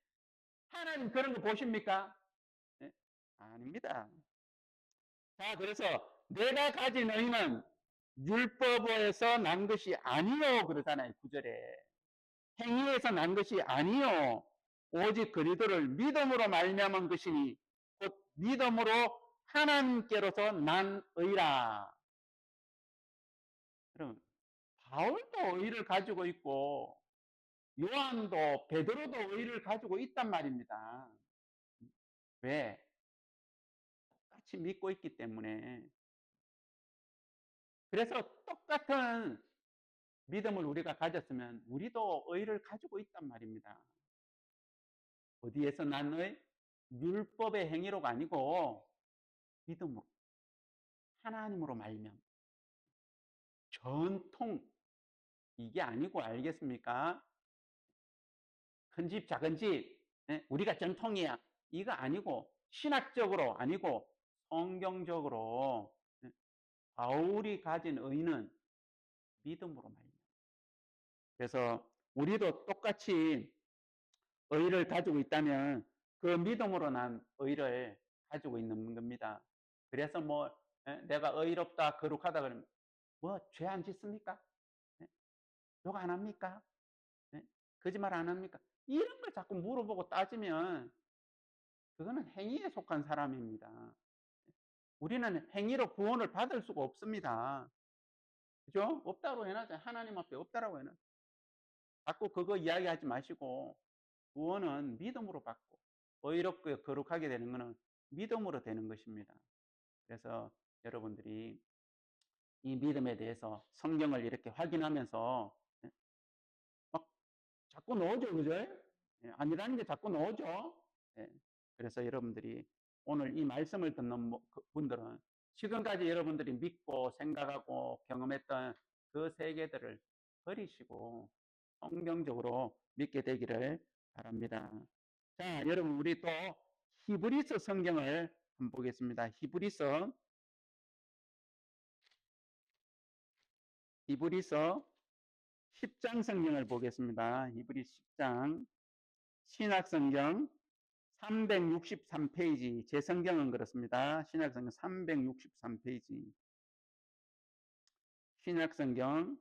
하나님 그런 거 보십니까? 예? 아닙니다. 자 그래서 내가 가진 의는 율법에서 난 것이 아니요 그러잖아요. 9절에 행위에서 난 것이 아니요 오직 그리스도를 믿음으로 말미암은 것이니 곧 믿음으로 하나님께로서 난 의라. 여러분 바울도 의를 가지고 있고 요한도 베드로도 의를 가지고 있단 말입니다. 왜? 똑같이 믿고 있기 때문에. 그래서 똑같은 믿음을 우리가 가졌으면 우리도 의를 가지고 있단 말입니다. 어디에서 난 의? 율법의 행위로가 아니고 믿음으로 하나님으로 말면 전통 이게 아니고 알겠습니까? 큰 집 작은 집 우리가 전통이야 이거 아니고 신학적으로 아니고 성경적으로 바울이 가진 의는 믿음으로 말면 그래서 우리도 똑같이 의를 가지고 있다면 그 믿음으로 난 의를 가지고 있는 겁니다. 그래서 뭐 내가 의롭다 거룩하다 그러면 뭐 죄 안 짓습니까? 욕 안 합니까? 거짓말 안 합니까? 이런 걸 자꾸 물어보고 따지면 그거는 행위에 속한 사람입니다. 우리는 행위로 구원을 받을 수가 없습니다. 그죠? 없다고 해놨잖아요. 하나님 앞에 없다라고 해놨어요. 자꾸 그거 이야기하지 마시고 구원은 믿음으로 받고 의롭고 거룩하게 되는 것은 믿음으로 되는 것입니다. 그래서 여러분들이 이 믿음에 대해서 성경을 이렇게 확인하면서 막 자꾸 넣어줘, 그죠? 아니라는 게 자꾸 넣어줘. 그래서 여러분들이 오늘 이 말씀을 듣는 분들은 지금까지 여러분들이 믿고 생각하고 경험했던 그 세계들을 버리시고 성경적으로 믿게 되기를 바랍니다. 자, 여러분 우리 또 히브리서 성경을 한번 보겠습니다. 히브리서 10장 성경을 보겠습니다. 히브리 10장 신약성경 363페이지 제 성경은 그렇습니다. 신약성경 363페이지 신약성경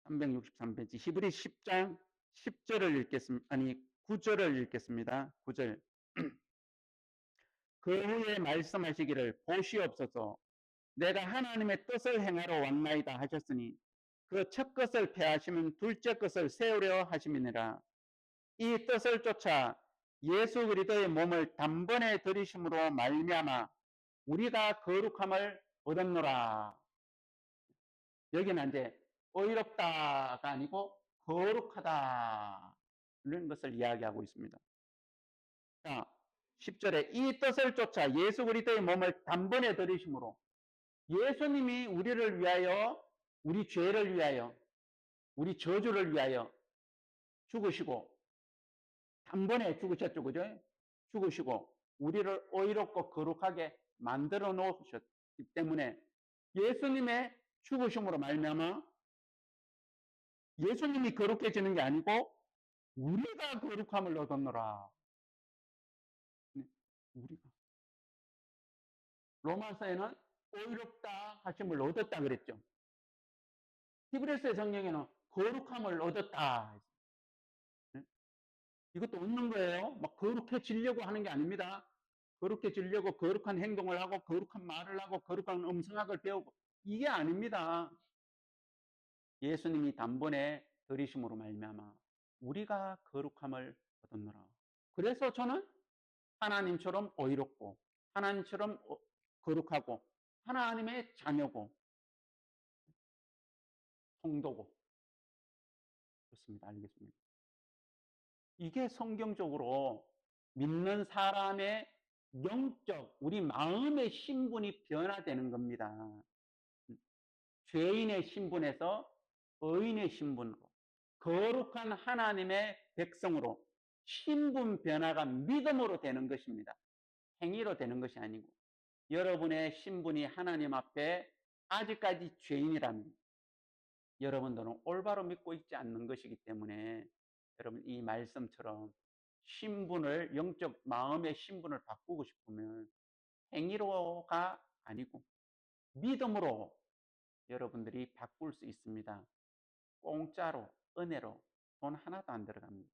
363페이지 히브리 10장 10절을 읽겠습니다. 아니 9절을 읽겠습니다. 9절 그 후에 말씀하시기를 보시옵소서 내가 하나님의 뜻을 행하러 왔나이다 하셨으니 그 첫 것을 폐하시면 둘째 것을 세우려 하심이니라. 이 뜻을 쫓아 예수 그리스도의 몸을 단번에 들이심으로 말미암아 우리가 거룩함을 얻었노라. 여기는 이제 의롭다가 아니고 거룩하다. 이런 것을 이야기하고 있습니다. 자, 10절에 이 뜻을 쫓아 예수 그리스도의 몸을 단번에 들이심으로 예수님이 우리를 위하여, 우리 죄를 위하여, 우리 저주를 위하여 죽으시고 단번에 죽으셨죠. 그죠? 죽으시고 우리를 의롭고 거룩하게 만들어 놓으셨기 때문에 예수님의 죽으심으로 말미암아 예수님이 거룩해지는 게 아니고 우리가 거룩함을 얻었노라. 네, 우리가. 로마서에는 의롭다 하심을 얻었다 그랬죠. 히브리서 성경에는 거룩함을 얻었다. 네? 이것도 얻는 거예요. 막 거룩해지려고 하는 게 아닙니다. 거룩해지려고 거룩한 행동을 하고 거룩한 말을 하고 거룩한 음성학을 배우고 이게 아닙니다. 예수님이 단번에 들이심으로 말미암아 우리가 거룩함을 얻었노라. 그래서 저는 하나님처럼 의롭고 하나님처럼 거룩하고 하나님의 자녀고 성도고 그렇습니다. 알겠습니다. 이게 성경적으로 믿는 사람의 영적 우리 마음의 신분이 변화되는 겁니다. 죄인의 신분에서 의인의 신분으로 거룩한 하나님의 백성으로 신분 변화가 믿음으로 되는 것입니다. 행위로 되는 것이 아니고 여러분의 신분이 하나님 앞에 아직까지 죄인이라면 여러분들은 올바로 믿고 있지 않는 것이기 때문에 여러분 이 말씀처럼 신분을 영적 마음의 신분을 바꾸고 싶으면 행위로가 아니고 믿음으로 여러분들이 바꿀 수 있습니다. 공짜로 은혜로 돈 하나도 안 들어갑니다.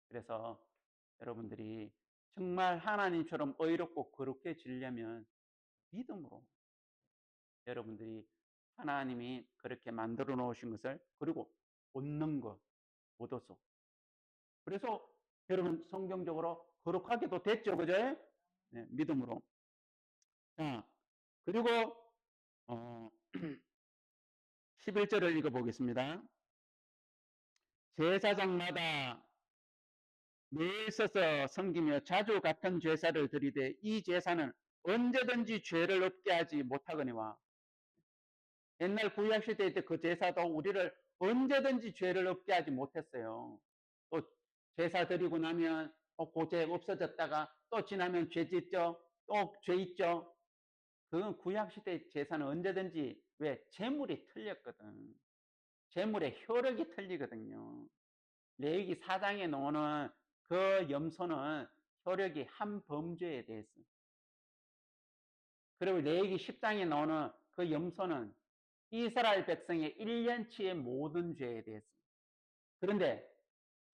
그래서 여러분들이 정말 하나님처럼 의롭고 거룩해지려면 믿음으로 여러분들이 하나님이 그렇게 만들어 놓으신 것을 그리고 얻는 것 얻어서 그래서 여러분 성경적으로 거룩하게도 됐죠. 그죠? 네, 믿음으로. 자, 그리고 11절을 읽어보겠습니다. 제사장마다 매일 서서 섬기며 자주 같은 제사를 드리되 이 제사는 언제든지 죄를 없게 하지 못하거니와 옛날 구약시대 때 그 제사도 우리를 언제든지 죄를 없게 하지 못했어요. 또 제사 드리고 나면 그 죄 없어졌다가 또 지나면 죄 짓죠. 또 죄 있죠. 그 구약시대 제사는 언제든지 왜? 재물이 틀렸거든. 재물의 효력이 틀리거든요. 레위기 4장에 나오는 그 염소는 효력이 한 범죄에 대해서 그리고 레위기 10장에 나오는 그 염소는 이스라엘 백성의 1년치의 모든 죄에 대해서 그런데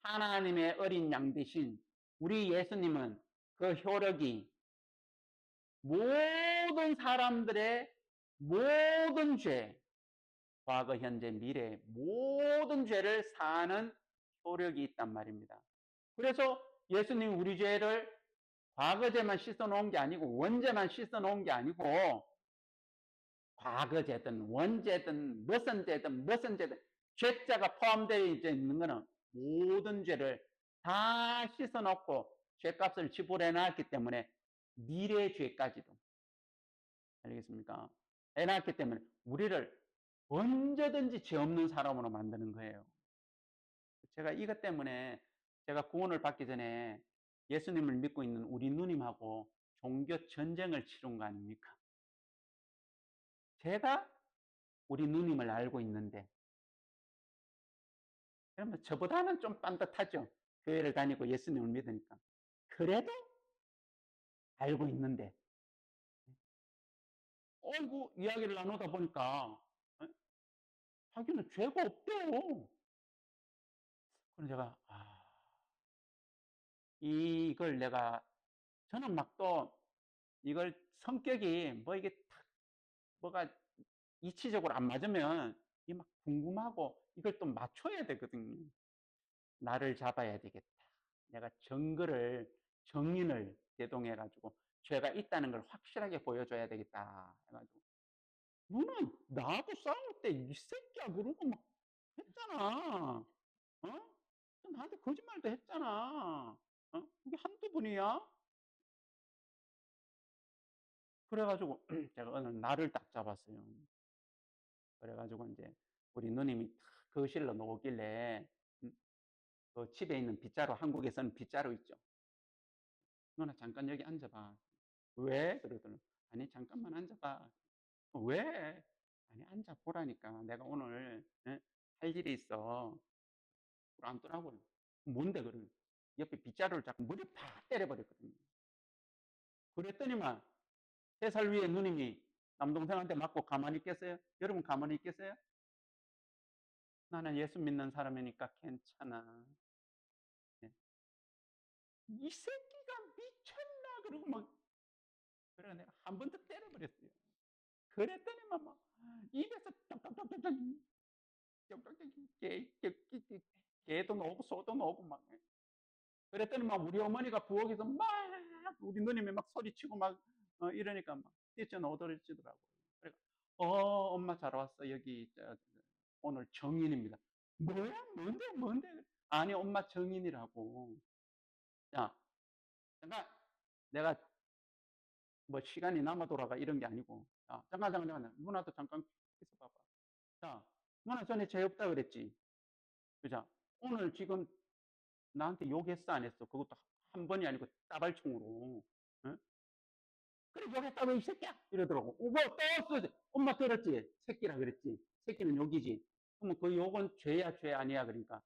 하나님의 어린 양 대신 우리 예수님은 그 효력이 모든 사람들의 모든 죄 과거 현재 미래 모든 죄를 사하는 효력이 있단 말입니다. 그래서 예수님 우리 죄를 과거죄만 씻어놓은 게 아니고 원죄만 씻어놓은 게 아니고 과거죄든 원죄든 무슨 죄든 죄자가 포함되어 있는 것은 모든 죄를 다 씻어놓고 죄값을 지불해 놨기 때문에 미래 죄까지도 알겠습니까? 해놨기 때문에 우리를 언제든지 죄 없는 사람으로 만드는 거예요. 제가 이것 때문에 제가 구원을 받기 전에 예수님을 믿고 있는 우리 누님하고 종교 전쟁을 치른 거 아닙니까? 제가 우리 누님을 알고 있는데 그러면 저보다는 좀 딴듯하죠. 교회를 다니고 예수님을 믿으니까. 그래도 알고 있는데 어이구 이야기를 나누다 보니까 자기는 죄가 없대요. 그래서 제가 이걸 내가 저는 막 또 이걸 성격이 뭐 이게 탁 뭐가 이치적으로 안 맞으면 이 막 궁금하고 이걸 또 맞춰야 되거든요. 나를 잡아야 되겠다. 내가 정인을 대동해 가지고 죄가 있다는 걸 확실하게 보여줘야 되겠다. 해가지고 너는 나하고 싸울 때 이 새끼야 그러고 막 했잖아. 어? 나한테 거짓말도 했잖아. 그게 한두 번이야? 그래 가지고 제가 어느 날을 딱 잡았어요. 그래 가지고 인제 우리 누님이 탁 거실로 나오길래 음 그 집에 있는 빗자루, 한국에서는 빗자루 있죠. "누나 잠깐 여기 앉아 봐." "왜?" 그러더니 "아니 잠깐만 앉아 봐." "왜?" "아니 앉아 보라니까. 내가 오늘 할 일이 있어." 앉더라고요. "뭔데?" 그러는 옆에 빗자루를 잡고 머리에 팍 때려 버렸거든요. 그랬더니만 3살 위에 누님이 남동생한테 맞고 가만히 있겠어요? 여러분 가만히 있겠어요? "나는 예수 믿는 사람이니까 괜찮아." 예. "이 새끼가 미쳤나?" 그러고 막 그래 내가 한 번 더 때려 버렸어요. 그랬더니만 막 입에서 쩍쩍쩍쩍쩍 쩍쩍쩍 개도 나오고 소도 나오고 막 그랬더니 막 우리 어머니가 부엌에서 막 우리 누님이 막 소리치고 막 이러니까 막 뛰쳐나오더라고요. 그래 엄마 잘 왔어. 여기 오늘 정인입니다." "뭐야? 뭔데, 뭔데?" "아니 엄마 정인이라고." "야 잠깐 내가 뭐 시간이 남아 돌아가 이런 게 아니고 잠깐 누나도 잠깐 있어 봐봐. 자 누나 전에 죄 없다 그랬지. 그죠? 오늘 지금 나한테 욕했어 안 했어? 그것도 한 번이 아니고 따발총으로. 응? 그래 욕했다고 이 새끼야 이러더라고. 뭐또 엄마 들었지? 새끼라 그랬지. 새끼는 욕이지. 그러면 그 욕은 죄야 죄 아니야 그러니까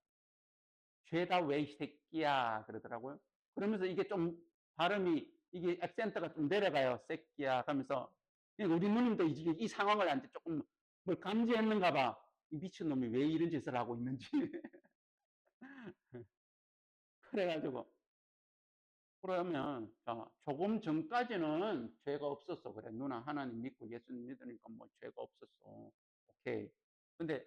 죄다 왜 이 새끼야 그러더라고요. 그러면서 이게 좀 발음이 이게 액센트가 좀 내려가요. 새끼야 하면서 그러니까 우리 누님도 이 상황을 이제 조금 뭘 감지했는가 봐. 이 미친놈이 왜 이런 짓을 하고 있는지. 그래가지고 그러면 조금 전까지는 죄가 없었어. 그래 누나 하나님 믿고 예수님 믿으니까 뭐 죄가 없었어. 오케이. 근데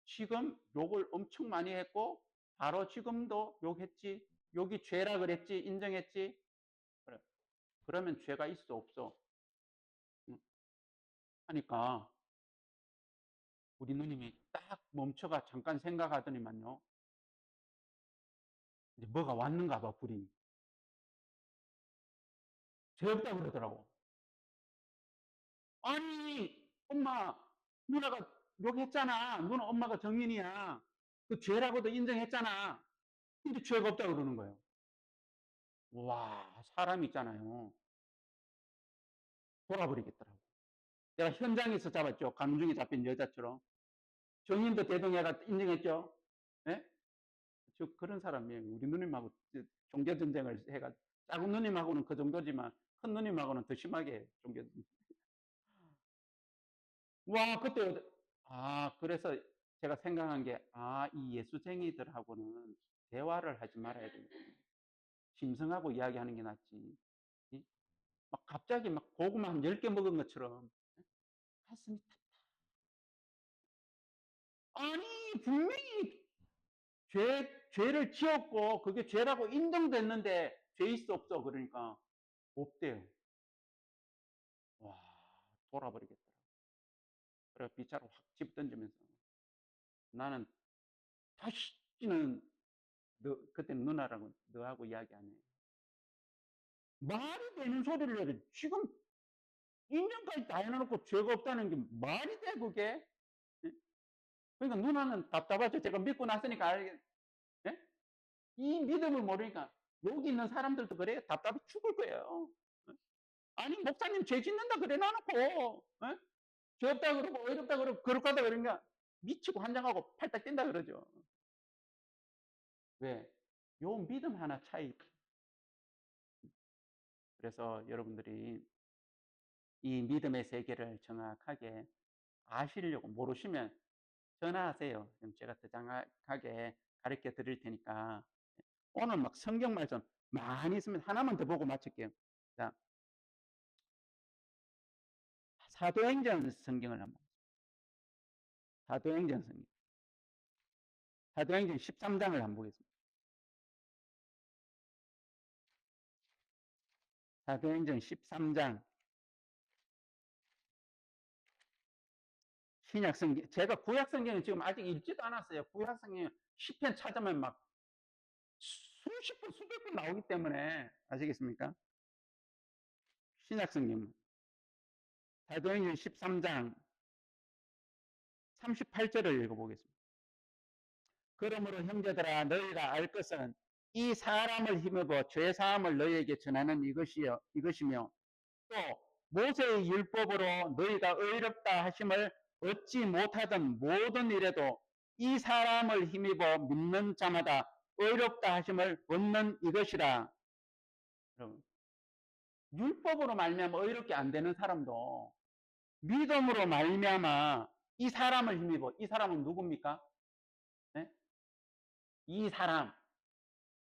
지금 욕을 엄청 많이 했고 바로 지금도 욕했지. 욕이 죄라 그랬지. 인정했지. 그래. 그러면 죄가 있어 없어? 응. 하니까 우리 누님이 딱 멈춰가 잠깐 생각하더니만요. 이제 뭐가 왔는가 봐 불이. 죄 없다 그러더라고. 아니 엄마 누나가 욕했잖아. 누나 엄마가 정인이야. 그 죄라고도 인정했잖아. 근데 죄가 없다 그러는 거예요. 와 사람 있잖아요. 돌아버리겠더라고. 내가 현장에서 잡았죠. 감중에 잡힌 여자처럼. 정인도 대동해가 인정했죠. 예? 저 그런 사람이에요. 우리 누님하고 종교 전쟁을 해가 작은 누님하고는 그 정도지만 큰 누님하고는 더 심하게 종교. 와 그때 그래서 제가 생각한 게 이 예수쟁이들하고는 대화를 하지 말아야 된다. 심성하고 이야기하는 게 낫지. 막 갑자기 막 고구마 한 10개 먹은 것처럼 가슴이 아니 분명히 죄를 지었고 그게 죄라고 인정됐는데 죄 있어 없어 그러니까 없대요. 와 돌아버리겠더라. 그래 빗자루 확 집어던지면서 나는 다시는 그때 누나라고 너하고 이야기 안 해. 말이 되는 소리를 해야 돼. 지금 인정까지 다 해놓고 죄가 없다는 게 말이 돼 그게? 예? 그러니까 누나는 답답하죠. 제가 믿고 났으니까 예? 이 믿음을 모르니까 여기 있는 사람들도 그래요. 답답해 죽을 거예요. 예? 아니 목사님 죄 짓는다 그래 놔놓고 예? 죄 없다 그러고 어렵다 그러고 거룩하다 그러니까 미치고 환장하고 팔딱 뛴다 그러죠. 왜? 요 믿음 하나 차이. 그래서 여러분들이 이 믿음의 세계를 정확하게 아시려고 모르시면 전화하세요. 그럼 제가 더 정확하게 가르쳐 드릴 테니까. 오늘 막 성경 말씀 많이 있으면 하나만 더 보고 마칠게요. 자, 사도행전 성경을 한번. 사도행전 성경. 사도행전 13장을 한번 보겠습니다. 사도행전 13장 신약 성경, 제가 구약 성경은 지금 아직 읽지도 않았어요. 구약 성경 10편 찾으면 막 수십 번, 수백 번 나오기 때문에 아시겠습니까? 신약 성경 사도행전 13장 38절을 읽어보겠습니다. 그러므로 형제들아 너희가 알 것은 이 사람을 힘입어 죄 사함을 너희에게 전하는 이것이며 또 모세의 율법으로 너희가 의롭다 하심을 얻지 못하던 모든 일에도 이 사람을 힘입어 믿는 자마다 의롭다 하심을 얻는 이것이라. 여러분, 율법으로 말미암아 의롭게 안 되는 사람도 믿음으로 말미암아 이 사람을 힘입어. 이 사람은 누굽니까? 네? 이 사람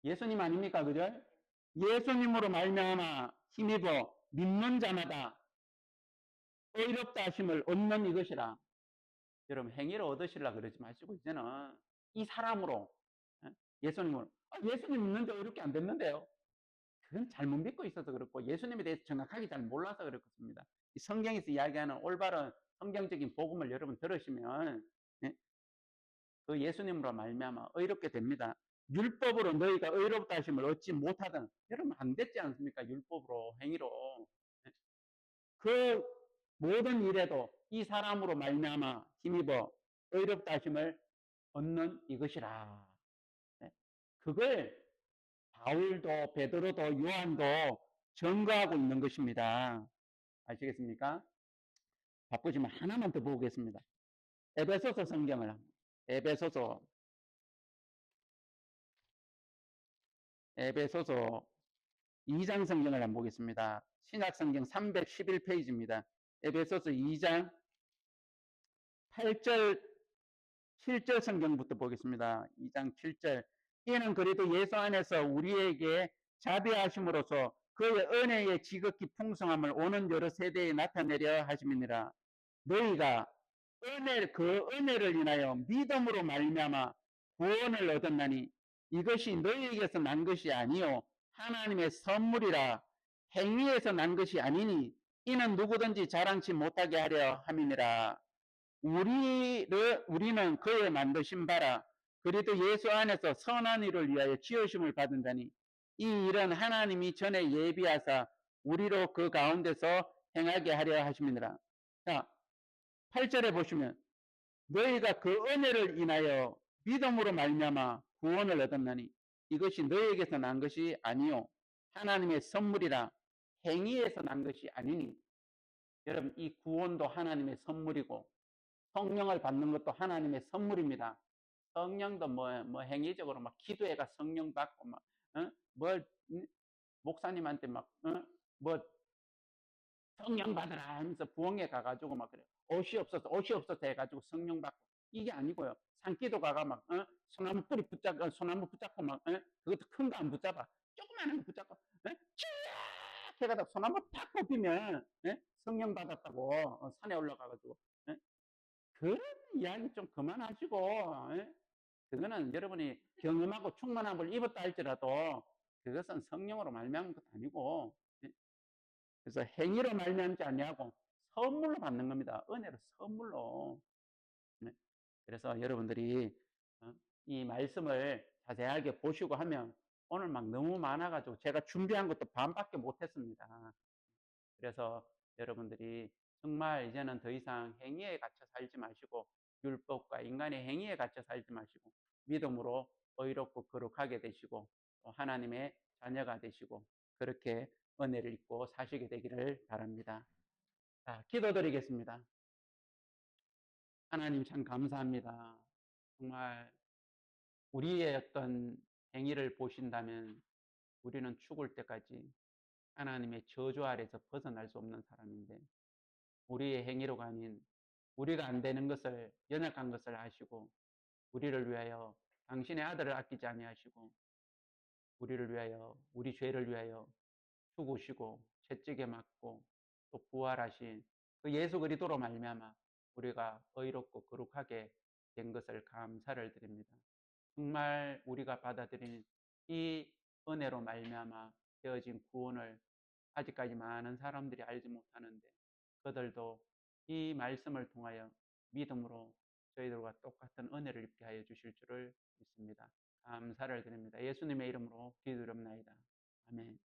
예수님 아닙니까? 그죠? 예수님으로 말미암아 힘입어 믿는 자마다 의롭다 하심을 얻는 이것이라. 여러분 행위를 얻으시려 그러지 마시고 이제는 이 사람으로 예수님으로 예수님 믿는데 의롭게 안 됐는데요. 그건 잘못 믿고 있어서 그렇고 예수님에 대해서 정확하게 잘 몰라서 그렇습니다. 이 성경에서 이야기하는 올바른 성경적인 복음을 여러분 들으시면 그 예수님으로 말미암아 의롭게 됩니다. 율법으로 너희가 의롭다 하심을 얻지 못하던 여러분 안 됐지 않습니까? 율법으로 행위로 그 모든 일에도 이 사람으로 말미암아 힘입어 의롭다 하심을 얻는 이것이라. 그걸 바울도 베드로도 요한도 증거하고 있는 것입니다. 아시겠습니까? 바쁘지만 하나만 더 보겠습니다. 에베소서 성경을 에베소서 2장 성경을 한번 보겠습니다. 신약 성경 311페이지입니다. 에베소서 2장 8절 7절 성경부터 보겠습니다. 2장 7절. 이는 그래도 예수 안에서 우리에게 자비하심으로써 그의 은혜의 지극히 풍성함을 오는 여러 세대에 나타내려 하심이니라. 너희가 그 은혜를 인하여 믿음으로 말미암아 구원을 얻었나니 이것이 너희에게서 난 것이 아니요 하나님의 선물이라. 행위에서 난 것이 아니니 이는 누구든지 자랑치 못하게 하려 함이니라. 우리는 그의 만드신 바라 그리도 예수 안에서 선한 일을 위하여 지으심을 받은 자니 이 일은 하나님이 전에 예비하사 우리로 그 가운데서 행하게 하려 하심이니라. 자, 8절에 보시면 너희가 그 은혜를 인하여 믿음으로 말미암아 구원을 얻었나니 이것이 너희에게서 난 것이 아니요 하나님의 선물이라. 행위에서 난 것이 아니니. 여러분 이 구원도 하나님의 선물이고 성령을 받는 것도 하나님의 선물입니다. 성령도 뭐 행위적으로 막 기도해가 성령 받고 막 목사님한테 뭐 성령 받으라 하면서 부흥회 가가지고 막 그래. 옷이 없어서 해가지고 성령 받고 이게 아니고요. 산기도 가가 막 소나무 뿌리 소나무 붙잡고 막 그것도 큰 거 안 붙잡아. 조그마한 거 붙잡고 쭉 해가지고 소나무 탁 뽑히면 성령 받았다고 산에 올라가가지고 그런 이야기 좀 그만하시고 그거는 여러분이 경험하고 충만함을 입었다 할지라도 그것은 성령으로 말미암은 것도 아니고 그래서 행위로 말미암지 아니하고 선물로 받는 겁니다. 은혜로 선물로. 그래서 여러분들이 이 말씀을 자세하게 보시고 하면 오늘 막 너무 많아가지고 제가 준비한 것도 반밖에 못했습니다. 그래서 여러분들이 정말 이제는 더 이상 행위에 갇혀 살지 마시고 율법과 인간의 행위에 갇혀 살지 마시고 믿음으로 의롭고 거룩하게 되시고 또 하나님의 자녀가 되시고 그렇게 은혜를 입고 사시게 되기를 바랍니다. 자, 기도드리겠습니다. 하나님 참 감사합니다. 정말 우리의 어떤 행위를 보신다면 우리는 죽을 때까지 하나님의 저주 아래서 벗어날 수 없는 사람인데 우리의 행위로가 아닌 우리가 안 되는 것을 연약한 것을 아시고 우리를 위하여 당신의 아들을 아끼지 아니하시고 우리를 위하여 우리 죄를 위하여 죽으시고 채찍에 맞고 또 부활하신 그 예수 그리스도로 말미암아 우리가 의롭고 거룩하게 된 것을 감사를 드립니다. 정말 우리가 받아들인 이 은혜로 말미암아 되어진 구원을 아직까지 많은 사람들이 알지 못하는데 그들도 이 말씀을 통하여 믿음으로 저희들과 똑같은 은혜를 입게 하여 주실 줄을 믿습니다. 감사를 드립니다. 예수님의 이름으로 기도드립니다. 아멘.